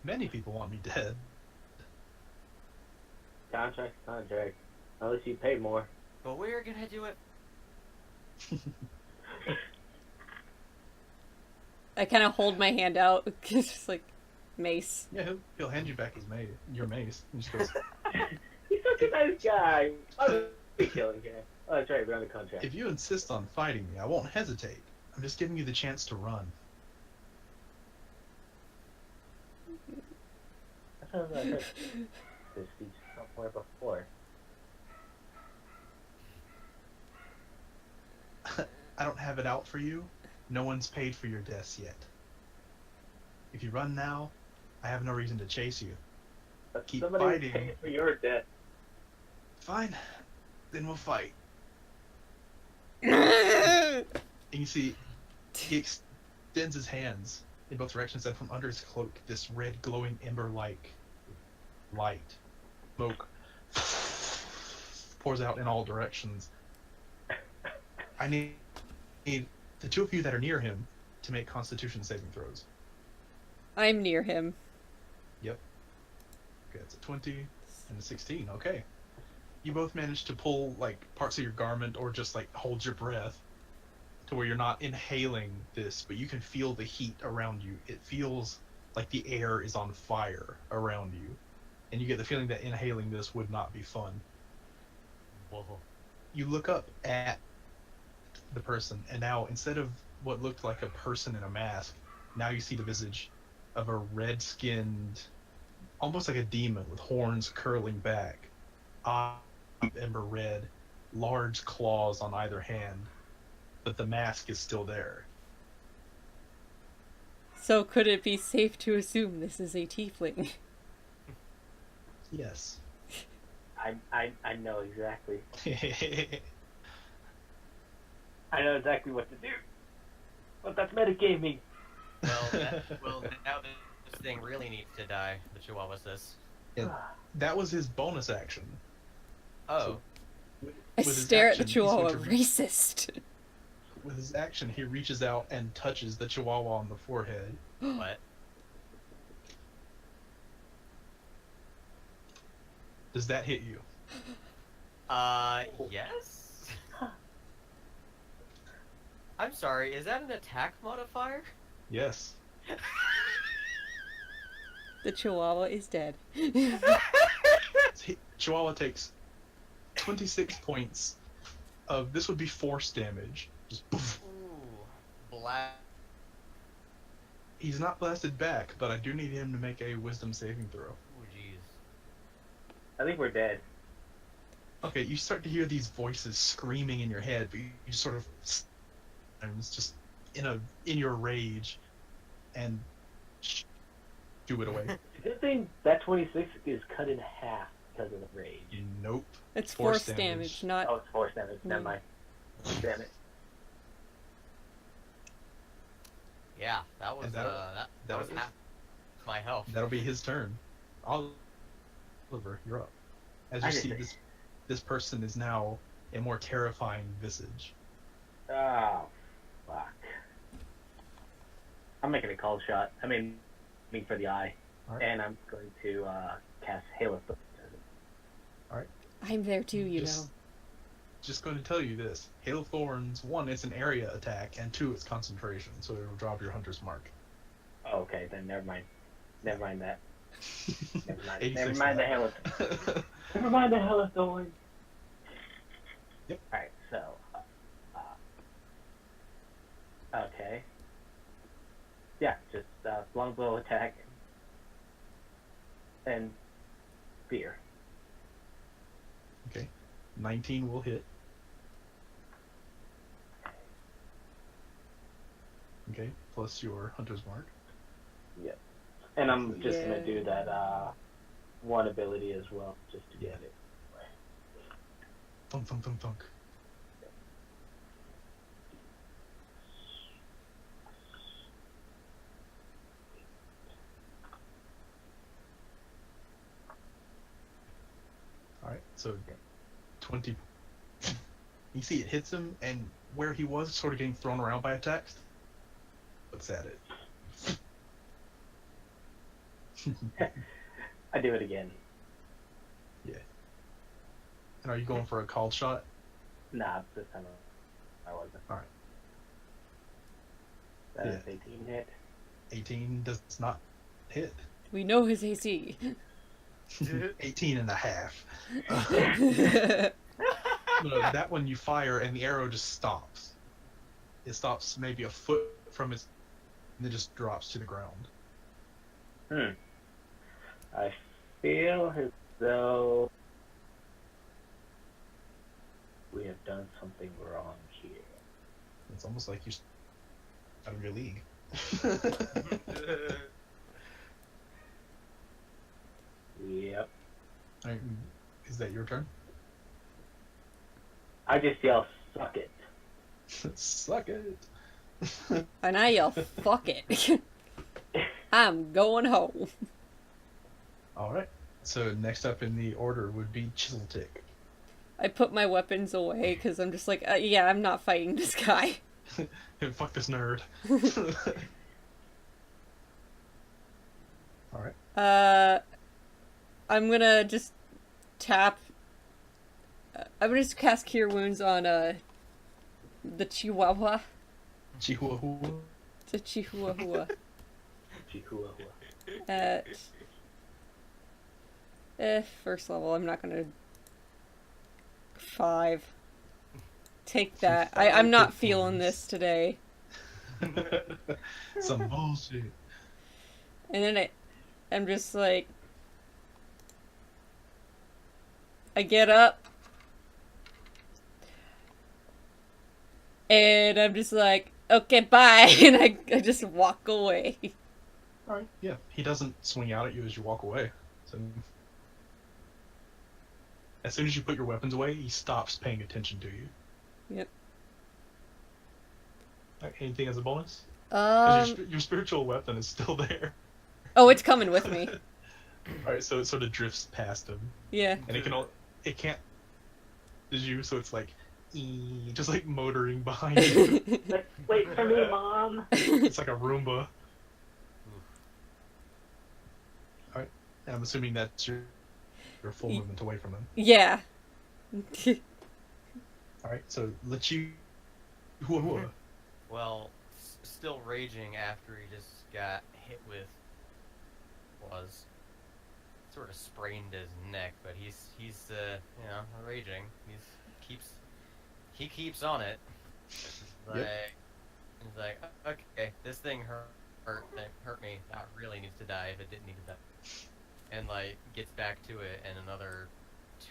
Many people want me dead. Contract. Unless you pay more. But we're gonna do it. I kind of hold my hand out. It's just like mace. Yeah, he'll hand you back your mace. And just goes, He's such a nice guy. I'll be killing him. Oh, that's right, we're on the contract. "If you insist on fighting me, I won't hesitate. I'm just giving you the chance to run." I thought I heard this speech somewhere before. "I don't have it out for you. No one's paid for your deaths yet. If you run now, I have no reason to chase you. But Keep somebody was fighting. paying for your death. Fine, then we'll fight." That's And you see, he extends his hands in both directions, and from under his cloak, this red glowing ember-like light, smoke pours out in all directions. I need the two of you that are near him to make Constitution saving throws. I'm near him. Yep. Okay, it's a 20 and a 16. Okay. You both managed to pull like parts of your garment or just like hold your breath to where you're not inhaling this, but you can feel the heat around you. It feels like the air is on fire around you. And you get the feeling that inhaling this would not be fun. Whoa. You look up at the person, and now instead of what looked like a person in a mask, now you see the visage of a red-skinned, almost like a demon with horns curling back, eyes ember red, large claws on either hand, but the mask is still there. So could it be safe to assume this is a tiefling? Yes. I know exactly. I know exactly what to do. But that's metagaming. Well, now this thing really needs to die. The Chihuahua says. And that was his bonus action. Oh. I With his stare at the action, he's going chihuahua. to Racist. With his action, he reaches out and touches the chihuahua on the forehead. What? Does that hit you? Yes? I'm sorry, is that an attack modifier? Yes. The chihuahua is dead. Chihuahua takes 26 points of, this would be force damage. Just poof. Ooh. Black. He's not blasted back, but I do need him to make a wisdom saving throw. Ooh, jeez. I think we're dead. Okay, you start to hear these voices screaming in your head, but you sort of just in your rage and do it away. Good thing that 26 is cut in half because of the rage. Nope. It's Force force damage, not. Oh, it's force damage. Never mind. Damn it. Yeah, that was And that was that'll, half my health. that'll be his turn. Oliver, you're up. As I you just see, say, this person is now a more terrifying visage. oh, fuck. I'm making a cold shot. I mean for the eye. All right. And I'm going to cast Hail of Thorns. I'm there too, you know. Just going to tell you this: Hail of Thorns, 1, it's an area attack, and 2, it's concentration, so it'll drop your hunter's mark. Oh, okay, then never mind. Never mind that. Never mind. 86 Never mind the left. Hail of Never mind the Hail of Thorns. Yep. Alright, so. Okay. Yeah, just longbow attack. And fear. Okay, 19 will hit. Okay, plus your hunter's mark. Yep. And I'm just Yeah. gonna do that one ability as well, just to get it. Thunk, thunk, thunk, thunk. Alright, so 20. You see it hits him, and where he was sort of getting thrown around by attacks, looks at it. I do it again. And are you going for a called shot? Nah, this time I wasn't. Alright. That Yeah. is 18 hit. 18 does not hit. We know his AC. 18 and a half. No, that one you fire and the arrow just stops. It stops maybe a foot from its, and it just drops to the ground. I feel as though we have done something wrong here. It's almost like you're out of your league. Yep. Alright, is that your turn? I just yell, suck it. Suck it. And I yell, fuck it. I'm going home. Alright. So next up in the order would be Chiseltick. I put my weapons away because I'm just like, yeah, I'm not fighting this guy. Fuck this nerd. Alright. I'm gonna just tap. I'm gonna just cast Cure Wounds on the Chihuahua. Chihuahua. The Chihuahua. Chihuahua. At first level, I'm not gonna. 5. Take that. I'm not feeling this today. Some bullshit. And then I'm just like, I get up, and I'm just like, okay, bye, and I just walk away. Alright, yeah. He doesn't swing out at you as you walk away. So as soon as you put your weapons away, he stops paying attention to you. Yep. Alright, anything as a bonus? 'Cause Um. your spiritual weapon is still there. Oh, it's coming with me. Alright, so it sort of drifts past him. Yeah. And it can't you, so it's like just like motoring behind you. Wait for me, Mom. It's like a Roomba. Alright, I'm assuming that's your full movement away from him. Yeah. Alright, so let you. Well, still raging after he just got hit with was sort of sprained his neck, but he's raging. He keeps on it. He's like, okay, this thing hurt me. That really needs to die if it didn't need to die. And like gets back to it, and another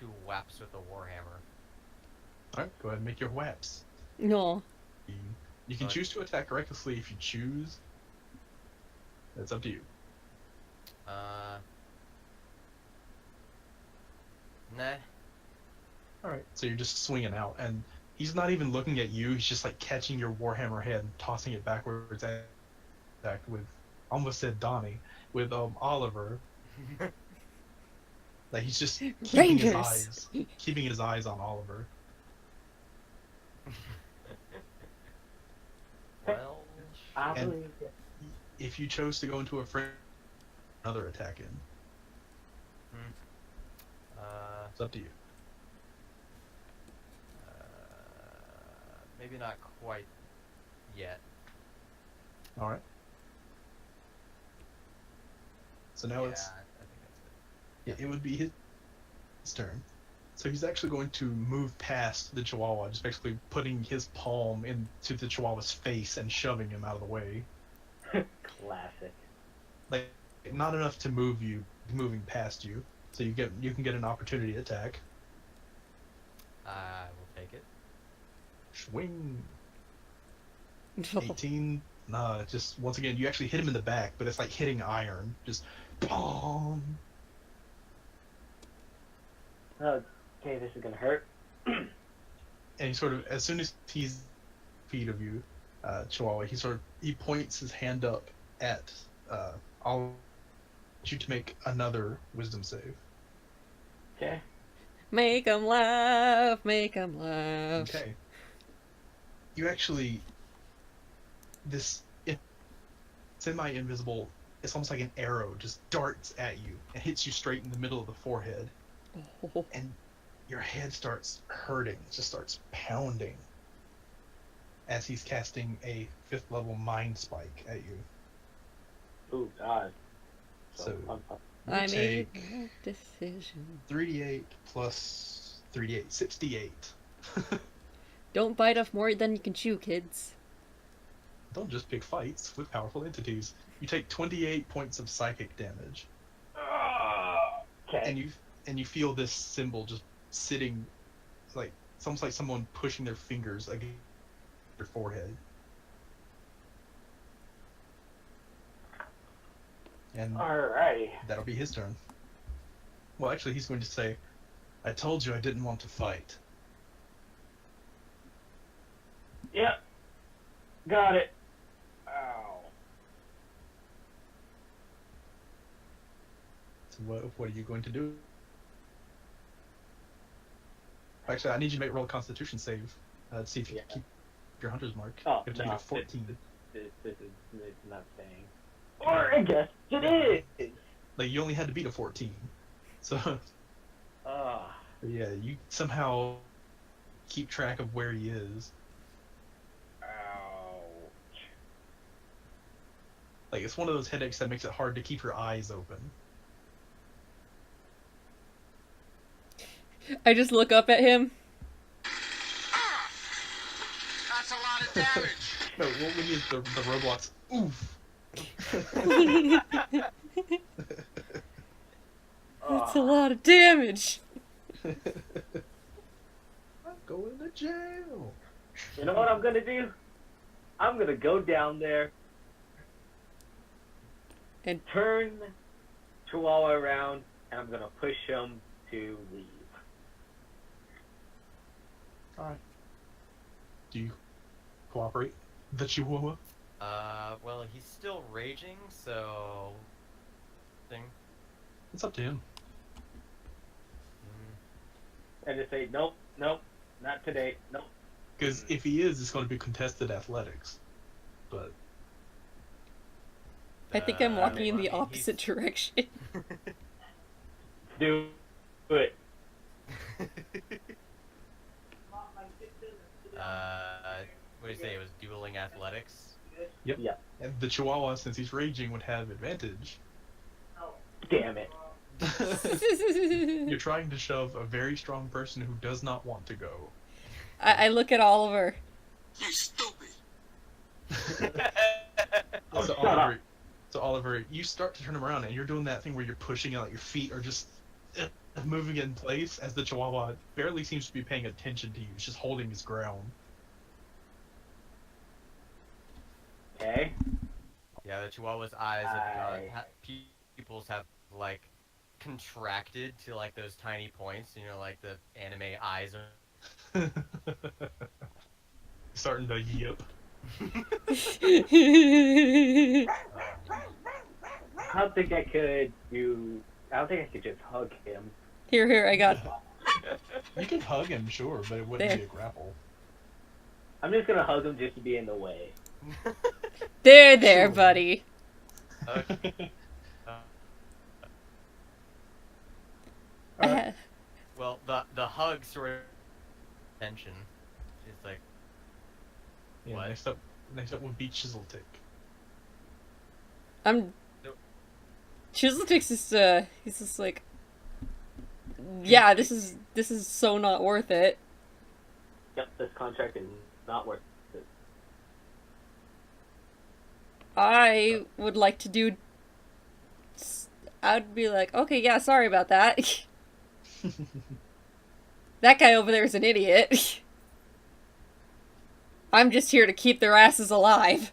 2 whaps with the warhammer. Alright, go ahead and make your whaps. No. You can choose to attack recklessly if you choose. That's up to you. Nah. Alright, so you're just swinging out, and he's not even looking at you, he's just like catching your warhammer head and tossing it backwards at contact with, almost said Donnie, with Oliver. Like he's just Rangers. keeping his eyes on Oliver. Well, I And- believe it. If you chose to go into a frame, another attack in. It's up to you. Maybe not quite yet. All right. So now yeah, it's I think that's it would be his turn. So he's actually going to move past the Chihuahua, just basically putting his palm into the Chihuahua's face and shoving him out of the way. Classic. Like not enough to moving past you. So you can get an opportunity attack. it. I will take it. Swing. 18. Nah, just once again you actually hit him in the back, but it's like hitting iron. Just boom. Okay, this is gonna hurt. And he sort of, as soon as he's feet of you, Chihuahua, he points his hand up at I'll want you to make another wisdom save. Okay. Make 'em laugh, make 'em laugh. Okay. You actually, semi-invisible, it's almost like an arrow, just darts at you and hits you straight in the middle of the forehead, Oh. and your head starts hurting, just starts pounding as he's casting a 5th level mind spike at you. Ooh, God. So I you made take no decision. 3d8 plus 3d8, 68. Don't bite off more than you can chew, kids. Don't just pick fights with powerful entities. You take 28 points of psychic damage, Okay. and you feel this symbol just sitting, like it's almost like someone pushing their fingers against your forehead. And Alrighty. that'll be his turn. Well, actually, he's going to say, "I told you I didn't want to fight." Yep. Got it. Ow. So what are you going to do? Actually, I need you to roll a Constitution save to see if you Yeah. can keep your hunter's mark. Oh, You have to beat no, a 14. This is it's not staying. Or I guess it is. Like you only had to beat a 14. So Ah. yeah, you somehow keep track of where he is. Ouch. Like it's one of those headaches that makes it hard to keep your eyes open. I just look up at him. That's a lot of damage. No, what we need is the Roblox. Oof. That's a lot of damage. I'm going to jail. You know what I'm gonna do? I'm gonna go down there And turn Chihuahua around, and I'm gonna push him to leave. Alright. Do you cooperate? The Chihuahua? Well, he's still raging, so. It's up to him. And just say, nope, nope, not today, nope. Because if he is, it's going to be contested athletics. But I think I'm walking in the he's- opposite direction. Do it. What did you say? It was dueling athletics? yep. Yeah. And the Chihuahua, since he's raging, would have advantage. Damn it. You're trying to shove a very strong person who does not want to go. I look at Oliver. You stupid. Oh, so shut up. Oliver, you start to turn him around, and you're doing that thing where you're pushing out, your feet are just moving in place as the Chihuahua barely seems to be paying attention to you. It's just holding his ground. Okay. Yeah, the Chihuahua's eyes have, I- pupils have, like, contracted to, like, those tiny points, you know, like the anime eyes are. Starting to yip. I don't think I could do. I don't think I could just hug him. Here, I got. You can hug him, sure, but it wouldn't There. be a grapple. I'm just gonna hug him just to be in the way. There, Sure. buddy. Okay. Alright. Well, the hug sort of tension. It's like, Yeah, What? next up would be Chiseltick. I'm. Nope. Chiseltick's just he's just like, yeah, this is so not worth it. Yep, this contract is not worth it. I would like to do. I'd be like, okay, yeah, sorry about that. That guy over there is an idiot. I'm just here to keep their asses alive.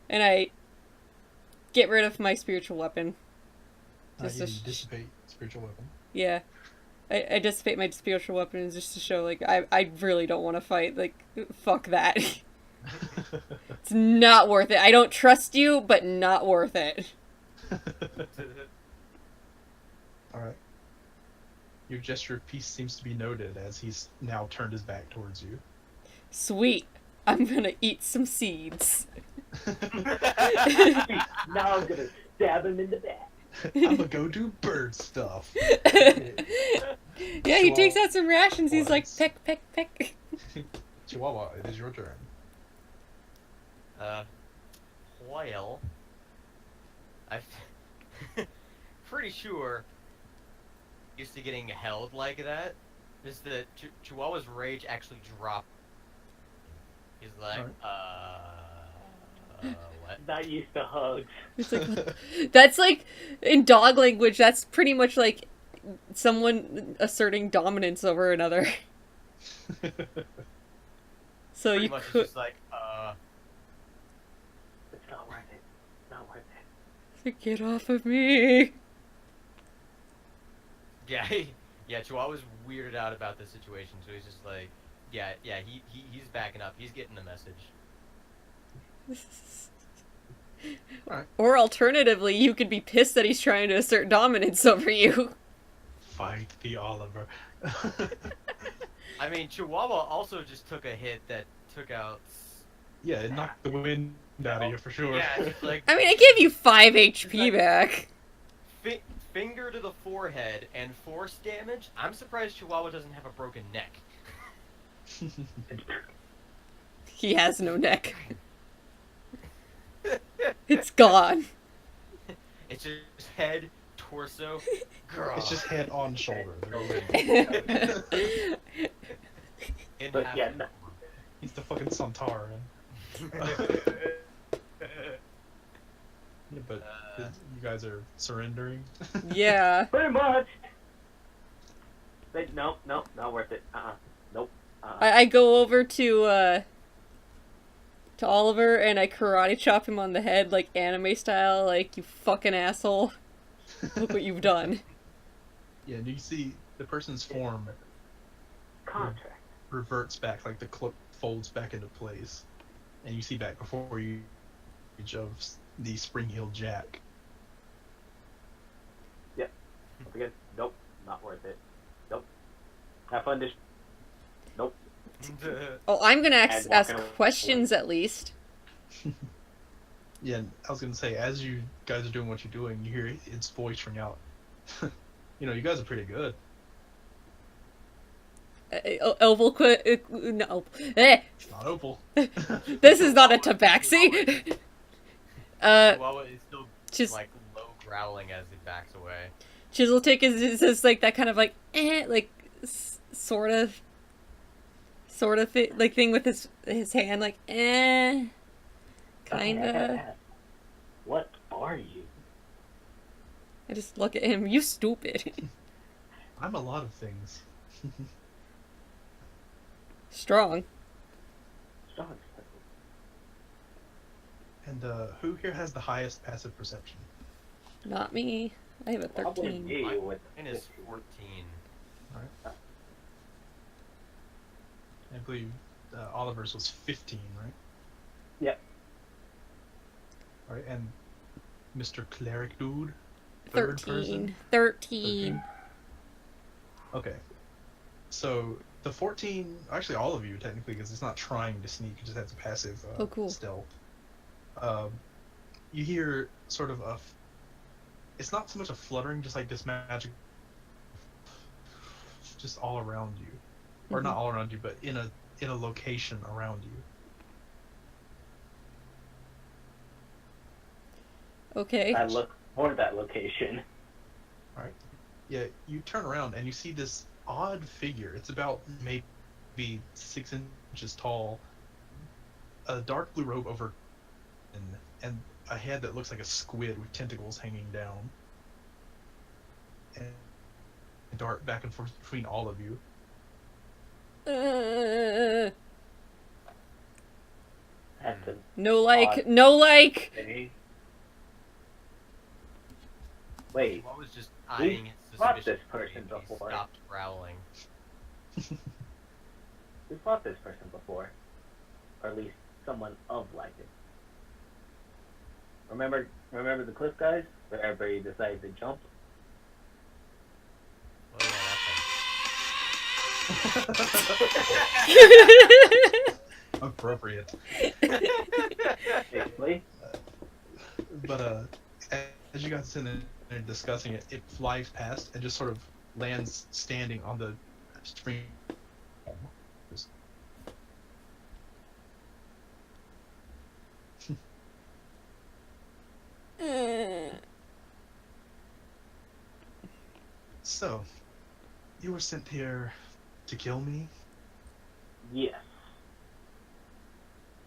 And I get rid of my spiritual weapon. Just You to dissipate spiritual weapon. yeah. I dissipate my spiritual weapon just to show, like, I really don't want to fight. Like, fuck that. It's not worth it. I don't trust you, but not worth it. Alright. Your gesture of peace seems to be noted as he's now turned his back towards you. Sweet. I'm gonna eat some seeds. Now I'm gonna stab him in the back. I'm gonna go do bird stuff. Yeah, he takes out some rations. He's like, Once. peck, peck, peck. Chihuahua, it is your turn. Well, I'm pretty sure used to getting held like that. Is the Chihuahua's rage actually dropped? He's like, what? Not used to hugs. It's like, that's like, in dog language, that's pretty much like someone asserting dominance over another. So Pretty you much could. it's just like, It's not worth it. It's not worth it. Get off of me. yeah, yeah. Chihuahua's weirded out about this situation, so he's just like, he's backing up. He's getting the message. Alright. Or alternatively, you could be pissed that he's trying to assert dominance over you. Fight the Oliver. I mean, Chihuahua also just took a hit that took out. Yeah, it knocked the wind out of you for sure. Yeah, it's like I mean, I gave you 5 HP back. finger to the forehead and force damage. I'm surprised Chihuahua doesn't have a broken neck. He has no neck. It's gone. It's just head, torso, girl. It's just head on shoulder. In But half. yeah, no, He's the fucking Centaur. Yeah, but you guys are surrendering. Yeah. pretty much. But no, not worth it. Nope. I go over to Oliver and I karate chop him on the head, like anime style, like, you fucking asshole. Look what you've done. Yeah, and you see the person's form Contract. reverts back, like the cloak folds back into place, and you see back before you of the spring-heeled Jack. Don't forget. Nope. Not worth it. Nope. Have fun. Just. Nope. Oh, I'm gonna ask And walking away. questions at least. Yeah, and I was gonna say, as you guys are doing what you're doing, you hear its voice ring out. You know, you guys are pretty good. Oval no. It's not Opal. This is not a tabaxi. Chihuahua is still just like low growling as he backs away. Chiseltick is just like that kind of like like sort of like thing with his hand, like Okay, I gotta kinda. ask, what are you? I just look at him. You stupid. I'm a lot of things. Strong. Strong. And who here has the highest passive perception? Not me. I have a Probably 13. me with. Mine is 14. I believe Oliver's was 15, right? Yep. All right, and Mr. Cleric Dude, third 13. person. 13. Okay. So the 14, actually all of you technically, because it's not trying to sneak, it just has a passive Oh, cool. stealth. You hear sort of it's not so much a fluttering, just like this magic, just all around you, or not all around you, but in a location around you. Okay. I look for that location. All right. Yeah, you turn around and you see this odd figure. It's about maybe 6 inches tall, a dark blue robe over, and a head that looks like a squid with tentacles hanging down, and dart back and forth between all of you. That's a No like. odd No like. thing. Wait, What was just eyeing it fought suspiciously. this person He before. stopped growling. we fought this person before. Or at least someone of like it. Remember the cliff guys? Where everybody decided to jump? Well, yeah, Appropriate. Basically. But as you guys sit there discussing it, it flies past and just sort of lands standing on the stream. Just- So, you were sent here to kill me? Yes.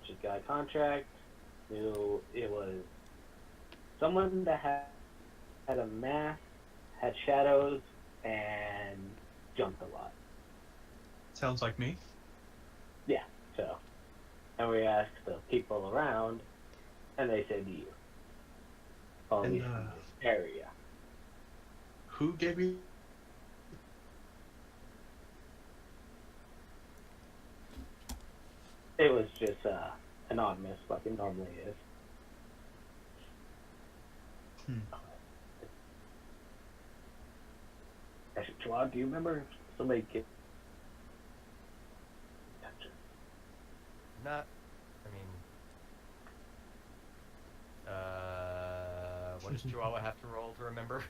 Just got a contract. Knew it was someone that had a mask, had shadows, and jumped a lot. Sounds like me. Yeah, so. And we asked the people around, and they said you. Only And, from this area. Who gave you? It was just anonymous, like it normally is. Actually, Joao, do you remember somebody get? Not. I mean. What does Chihuahua have to roll to remember?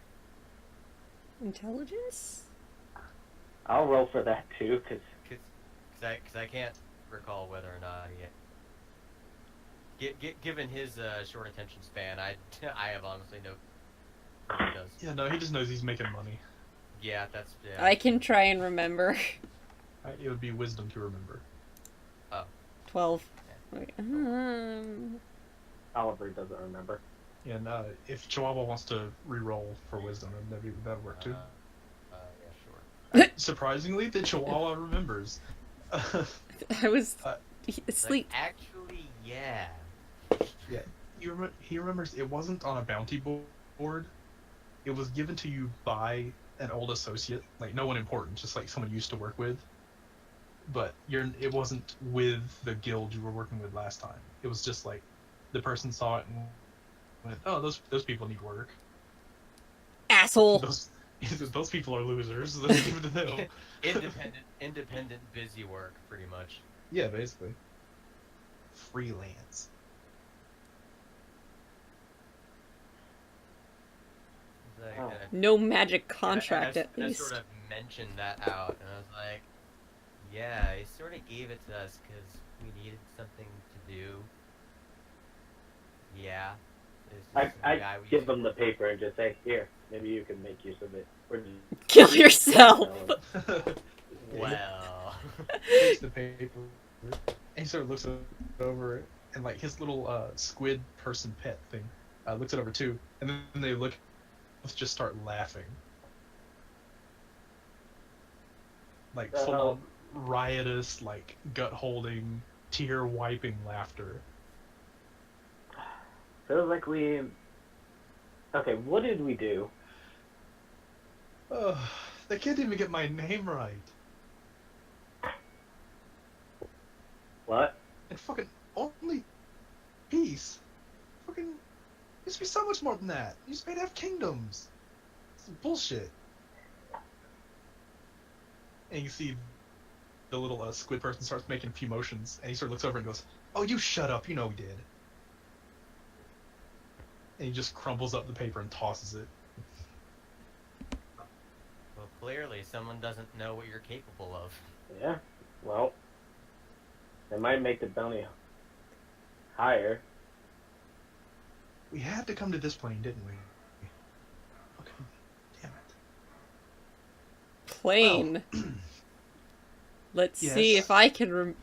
Intelligence? I'll roll for that too, cause Because I can't recall whether or not he. Given his short attention span, I have honestly no. He does. Yeah, no, he just knows he's making money. Yeah, that's. Yeah. I can try and remember. It would be wisdom to remember. 12. Yeah. Okay. Oliver doesn't remember. And if Chihuahua wants to re-roll for wisdom, that'd work too. Yeah, sure. Surprisingly, the Chihuahua remembers. I was Like, asleep. actually, yeah. Yeah, he remembers it wasn't on a bounty board. It was given to you by an old associate, like no one important, just like someone you used to work with. But it wasn't with the guild you were working with last time. It was just like the person saw it and went, "Oh, those people need work. Asshole. Those people are losers. Let's give it to them." Independent, busy work, pretty much. Yeah, basically. Freelance. Like, Oh. No magic contract, I at least. sort of mentioned that out, and I was like, yeah, he sort of gave it to us because we needed something to do. Yeah. I give them the paper and just say, here, maybe you can make use of it. Or just Kill yourself. Well. Takes the paper, and he sort of looks over it, and like his little squid person pet thing looks it over too, and then they just start laughing, like full on riotous, like gut holding, tear wiping laughter. Feels like we. Okay, what did we do? They can't even get my name right. What? And fucking only peace. Fucking used to be so much more than that. You used to have kingdoms. This is bullshit. And you see the little squid person starts making a few motions, and he sort of looks over and goes, "Oh, you shut up. You know we did." And he just crumbles up the paper and tosses it. Well, clearly someone doesn't know what you're capable of. Yeah. Well, they might make the bounty higher. We had to come to this plane, didn't we? Okay. Damn it. Plane. Let's Yes. see if I can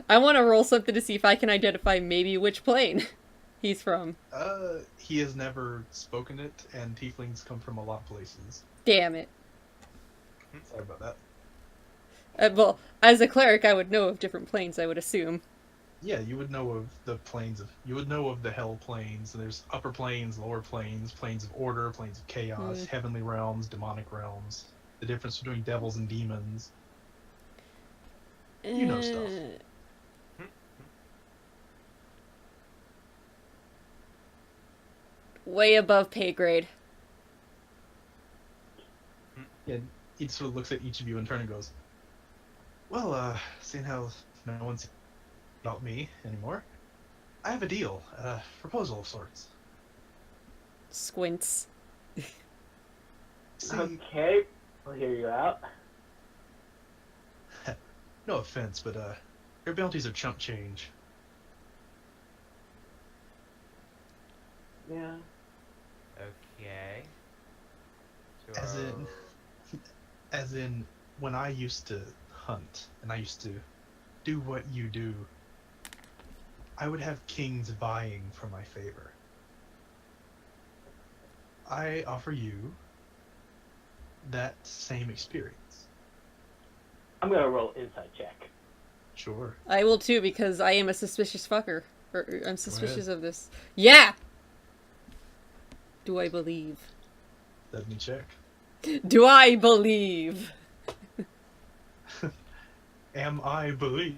I want to roll something to see if I can identify maybe which plane he's from. He has never spoken it, and tieflings come from a lot of places. Damn it. Sorry about that. Well, as a cleric, I would know of different planes, I would assume. Yeah, you would know of the planes of... You would know of the hell planes, and there's upper planes, lower planes, planes of order, planes of chaos, heavenly realms, demonic realms. The difference between devils and demons. You know stuff. Way above pay grade. Yeah, he sort of looks at each of you in turn and goes, "Well, seeing how no one's about me anymore, I have a deal, a proposal of sorts." Squints. See, Okay, I'll hear you out. no offense, but your bounties are chump change. Yeah. Okay. As in, when I used to hunt, and I used to do what you do, I would have kings vying for my favor. I offer you that same experience. I'm gonna roll insight check. Sure. I will too, because I am a suspicious fucker. Or I'm suspicious of this. Yeah! Do I believe? Let me check. Do I believe? Am I believe?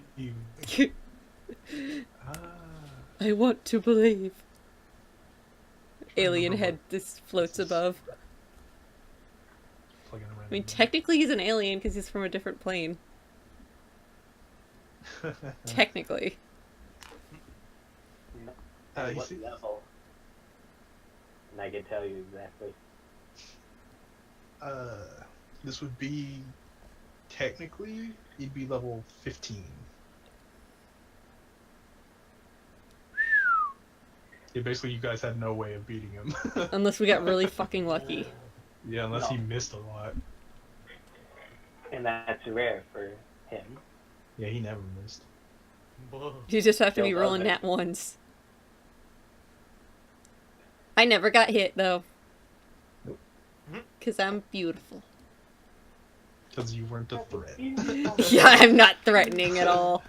I want to believe. Alien remember head just floats above. Plugging around. I mean, technically he's an alien because he's from a different plane. Technically. At you what see- level? And I can tell you exactly. This would be technically you'd be level 15. Yeah, basically you guys had no way of beating him. Unless we got really fucking lucky. Yeah, unless No. he missed a lot. And that's rare for him. Yeah, he never missed. You just have to be Still rolling does it. nat ones. I never got hit though. Nope. Cause I'm beautiful. Because you weren't a threat. Yeah, I'm not threatening at all.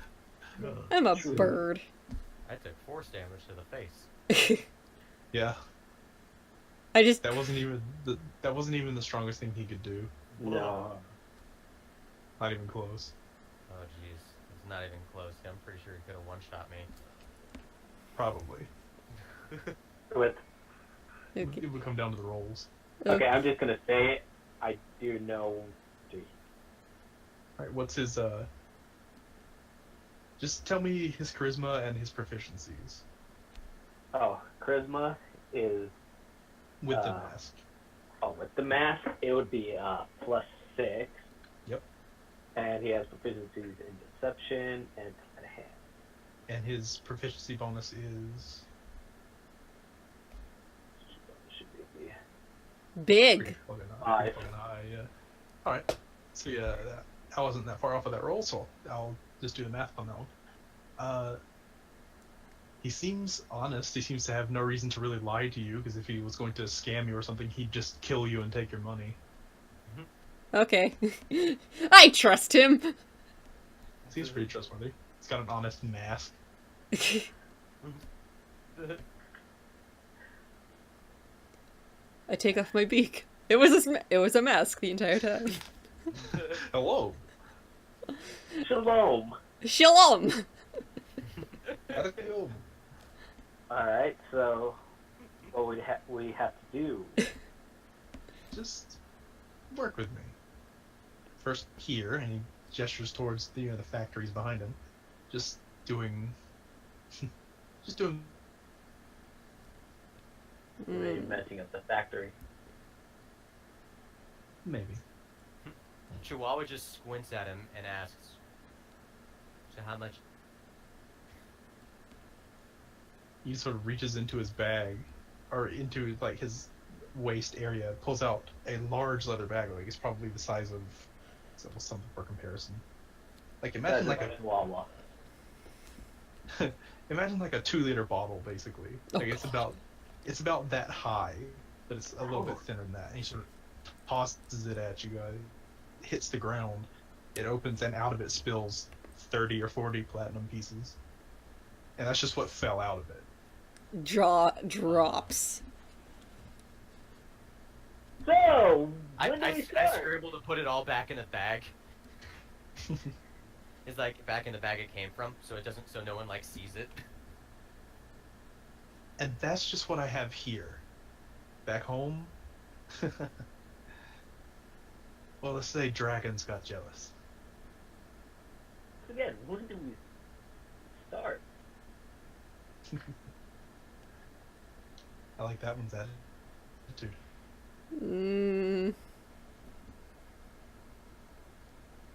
I'm a True. bird. I took force damage to the face. Yeah, I just that wasn't even the strongest thing he could do. No. Not even close. Oh jeez, it's not even close. I'm pretty sure he could have one-shot me. Probably. With okay. It would come down to the rolls. okay, I'm just gonna say it. I do know. Alright, what's his just tell me his charisma and his proficiencies. Oh, charisma is With the mask. with the mask it would be +6. Yep. And he has proficiencies in deception and sleight of hand. And his proficiency bonus is Should be Big. pretty fucking Five. high, yeah. Alright. So yeah, I wasn't that far off of that roll, so I'll just do the math on that one. He seems honest. He seems to have no reason to really lie to you, because if he was going to scam you or something, he'd just kill you and take your money. Okay. I trust him. Seems pretty trustworthy. He's got an honest mask. I take off my beak. It was a mask the entire time. Hello. Shalom. Shalom! Gotta go. Alright, so what we have to do. Just work with me. First here, and he gestures towards the factories behind him. Just doing Really messing up the factory. maybe. Chihuahua just squints at him and asks, "So how much?" He sort of reaches into his bag, or into like his waist area, pulls out a large leather bag. Like it's probably the size of something for comparison. Like imagine like a Chihuahua. imagine like a 2-liter bottle, basically. Oh, Like it's about that high, but it's a little bit thinner than that. And he sort of tosses it at you guys, hits the ground, it opens, and out of it spills 30 or 40 platinum pieces. And that's just what fell out of it. Jaw drops. So, I when do we start? scramble to put it all back in the bag. It's like back in the bag it came from, so no one like sees it. And that's just what I have here. Back home, well, let's say dragons got jealous. Again, when do we start? I like that one's attitude.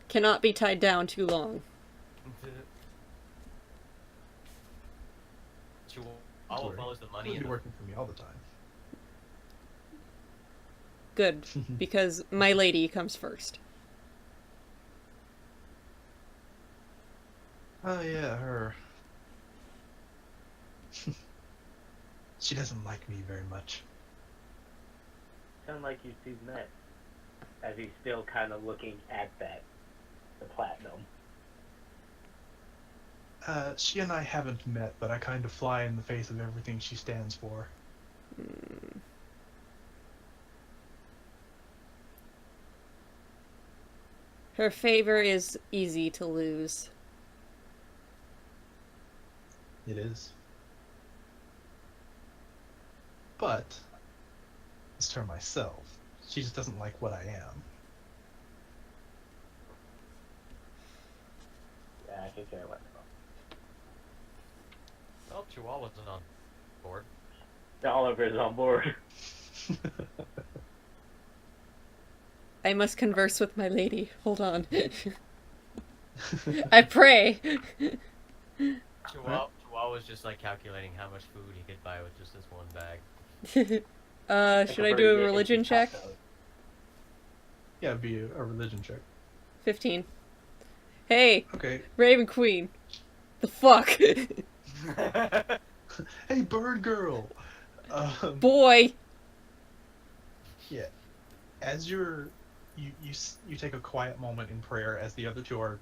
Cannot be tied down too long. Chihuahua follows the money You'll in be the working for me all the time. Good, because my lady comes first. Oh yeah, her. She doesn't like me very much. Sound like you two met. As he's still kind of looking at the platinum. She and I haven't met, but I kind of fly in the face of everything she stands for. Her favor is easy to lose. It is. But, as to myself, she just doesn't like what I am. Yeah, I can care what. Well, Chihuahua's on board. Oliver's on board. I must converse with my lady. Hold on. I pray. Chihuahua's just like calculating how much food he could buy with just this one bag. Should I do a religion check? Yeah, it'd be a religion check. 15. Hey, Okay. Raven Queen. The fuck? Hey, bird girl! Boy! Yeah. As you take a quiet moment in prayer as the other two are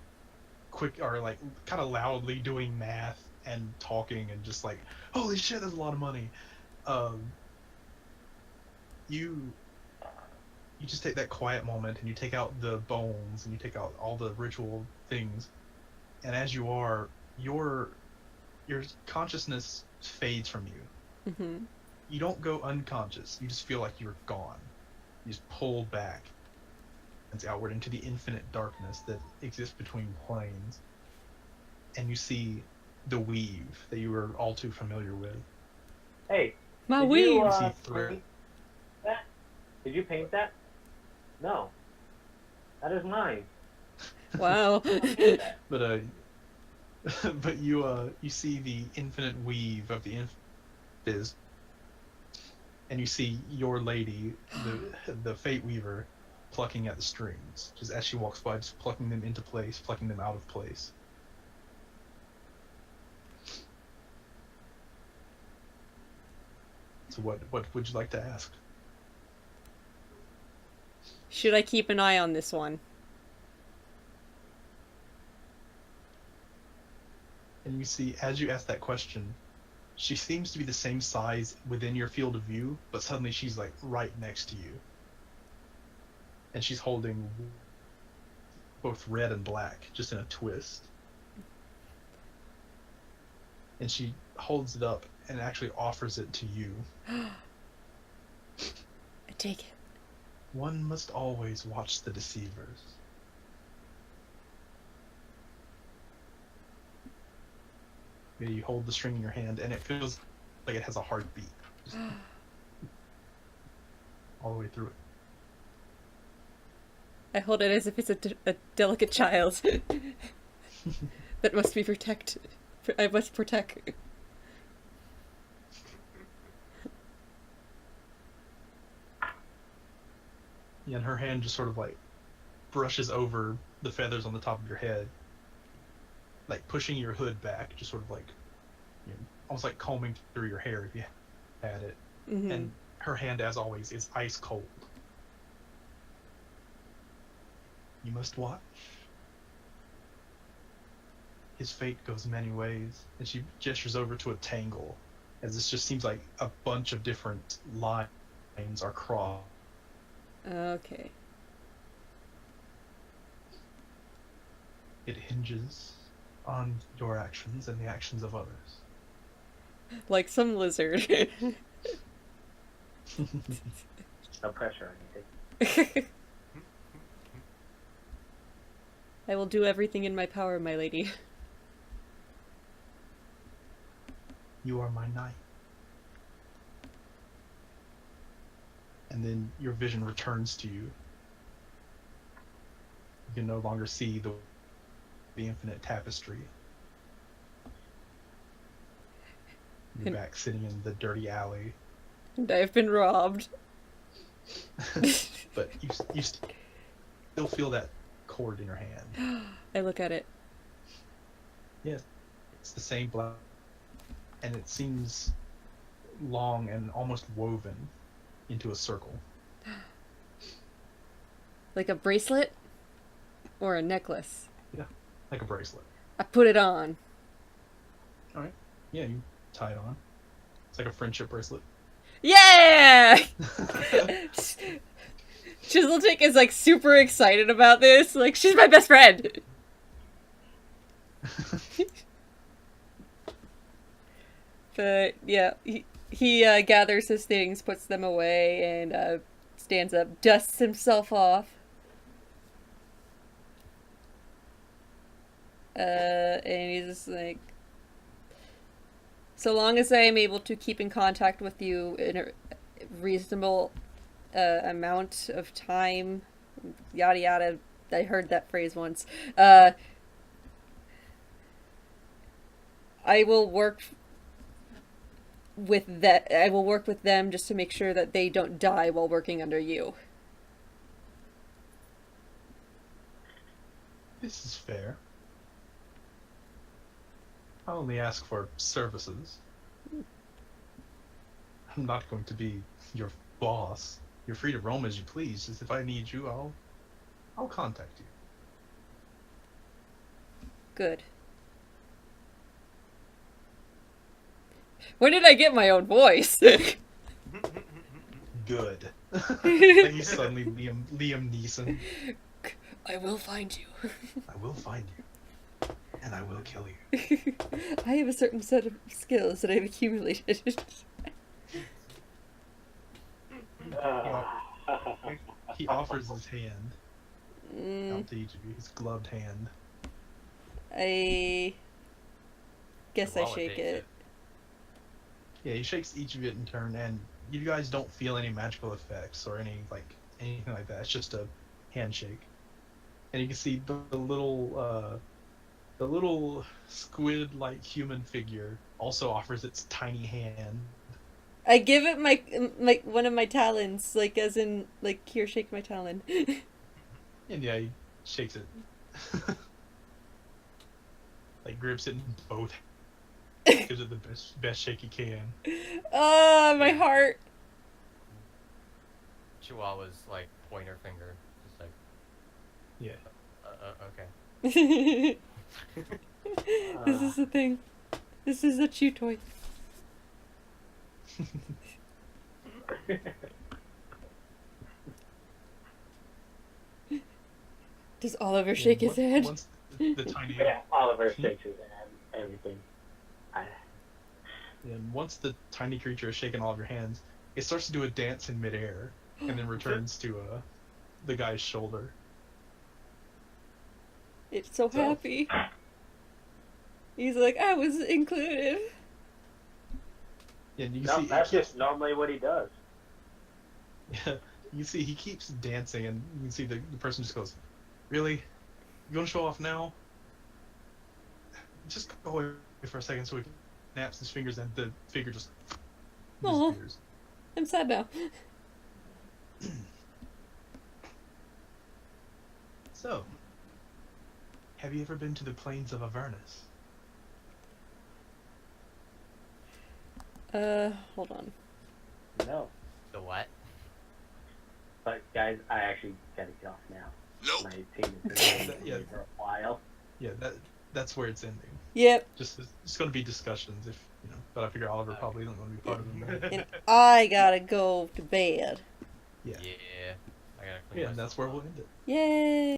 like kind of loudly doing math and talking and just like, holy shit, that's a lot of money. You just take that quiet moment and you take out the bones and you take out all the ritual things, and as you are, your consciousness fades from you. Mm-hmm. You don't go unconscious. You just feel like you're gone. You just pull back and outward into the infinite darkness that exists between planes, and you see the weave that you were all too familiar with. Hey, My did weave! you, See through it. paint that? Did you paint that? No. That is mine. Wow. But but you see the infinite weave of the Infiz, and you see your lady, the Fate Weaver, plucking at the strings, just as she walks by, just plucking them into place, plucking them out of place. So what would you like to ask? Should I keep an eye on this one? And you see, as you ask that question, she seems to be the same size within your field of view, but suddenly she's like right next to you. And she's holding both red and black, just in a twist. and she holds it up and actually offers it to you. I take it. One must always watch the deceivers. You hold the string in your hand, and it feels like it has a heartbeat. Just all the way through it. I hold it as if it's a delicate child that must be protected. I must protect. Yeah, and her hand just sort of like brushes over the feathers on the top of your head, like pushing your hood back, just sort of like, almost like combing through your hair if you had it. Mm-hmm. And her hand, as always, is ice cold. You must watch. His fate goes many ways, and she gestures over to a tangle, as this just seems like a bunch of different lines are crossed. Okay. It hinges on your actions and the actions of others. Like some lizard. No pressure or anything. I will do everything in my power, my lady. You are my knight. And then your vision returns to you. You can no longer see the infinite tapestry. You're back sitting in the dirty alley. And I've been robbed. But you still feel that cord in your hand. I look at it. Yes, it's the same black, and it seems long and almost woven into a circle. Like a bracelet? Or a necklace? Yeah, like a bracelet. I put it on. Alright. Yeah, you tie it on. It's like a friendship bracelet. Yeah! Chiseltick is like super excited about this. Like, she's my best friend! But yeah, he gathers his things, puts them away, and stands up, dusts himself off. And he's just like, so long as I am able to keep in contact with you in a reasonable amount of time, yada yada. I heard that phrase once. I will work with that. I will work with them just to make sure that they don't die while working under you. This is fair. I only ask for services. I'm not going to be your boss. You're free to roam as you please. Just if I need you, I'll contact you. Good. When did I get my own voice? Good. Like you suddenly Liam Neeson. I will find you. I will find you. And I will kill you. I have a certain set of skills that I've accumulated. He offers his hand out Mm, to each of you, his gloved hand. I guess I Wallet shake takes it. Yeah, he shakes each of it in turn, and you guys don't feel any magical effects or anything like that. It's just a handshake, and you can see the little squid-like human figure also offers its tiny hand. I give it my one of my talons, like as in like here, shake my talon. And yeah, he shakes it. Like grips it in both. Gives it the best shake he can. Ah, my heart. Chihuahua's like pointer finger, just like Yeah. okay. This is the thing. This is a chew toy. Does Oliver And shake his head? Once the tiny Yeah, Oliver shakes his hand, everything. And once the tiny creature has shaken all of your hands, it starts to do a dance in midair, and then returns to the guy's shoulder. It's so So- happy. He's like, I was included. And you No, see, that's just normally what he does. yeah, you see, he keeps dancing, and you can see the person just goes, "Really? You want to show off now? Just go away for a second." So he snaps his fingers, and the figure just Aw. disappears. I'm sad now. So, have you ever been to the plains of Avernus? Hold on. No. The what? But guys, I actually gotta get off now. Nope. My team has been Yeah. waiting for a while. Yeah, that's where it's ending. Yep. Just it's going to be discussions, if you know. But I figure Oliver probably isn't going to be part of them. And I gotta go to bed. Yeah. Yeah. I gotta clean Yeah, and myself that's where up. we'll end it. Yay!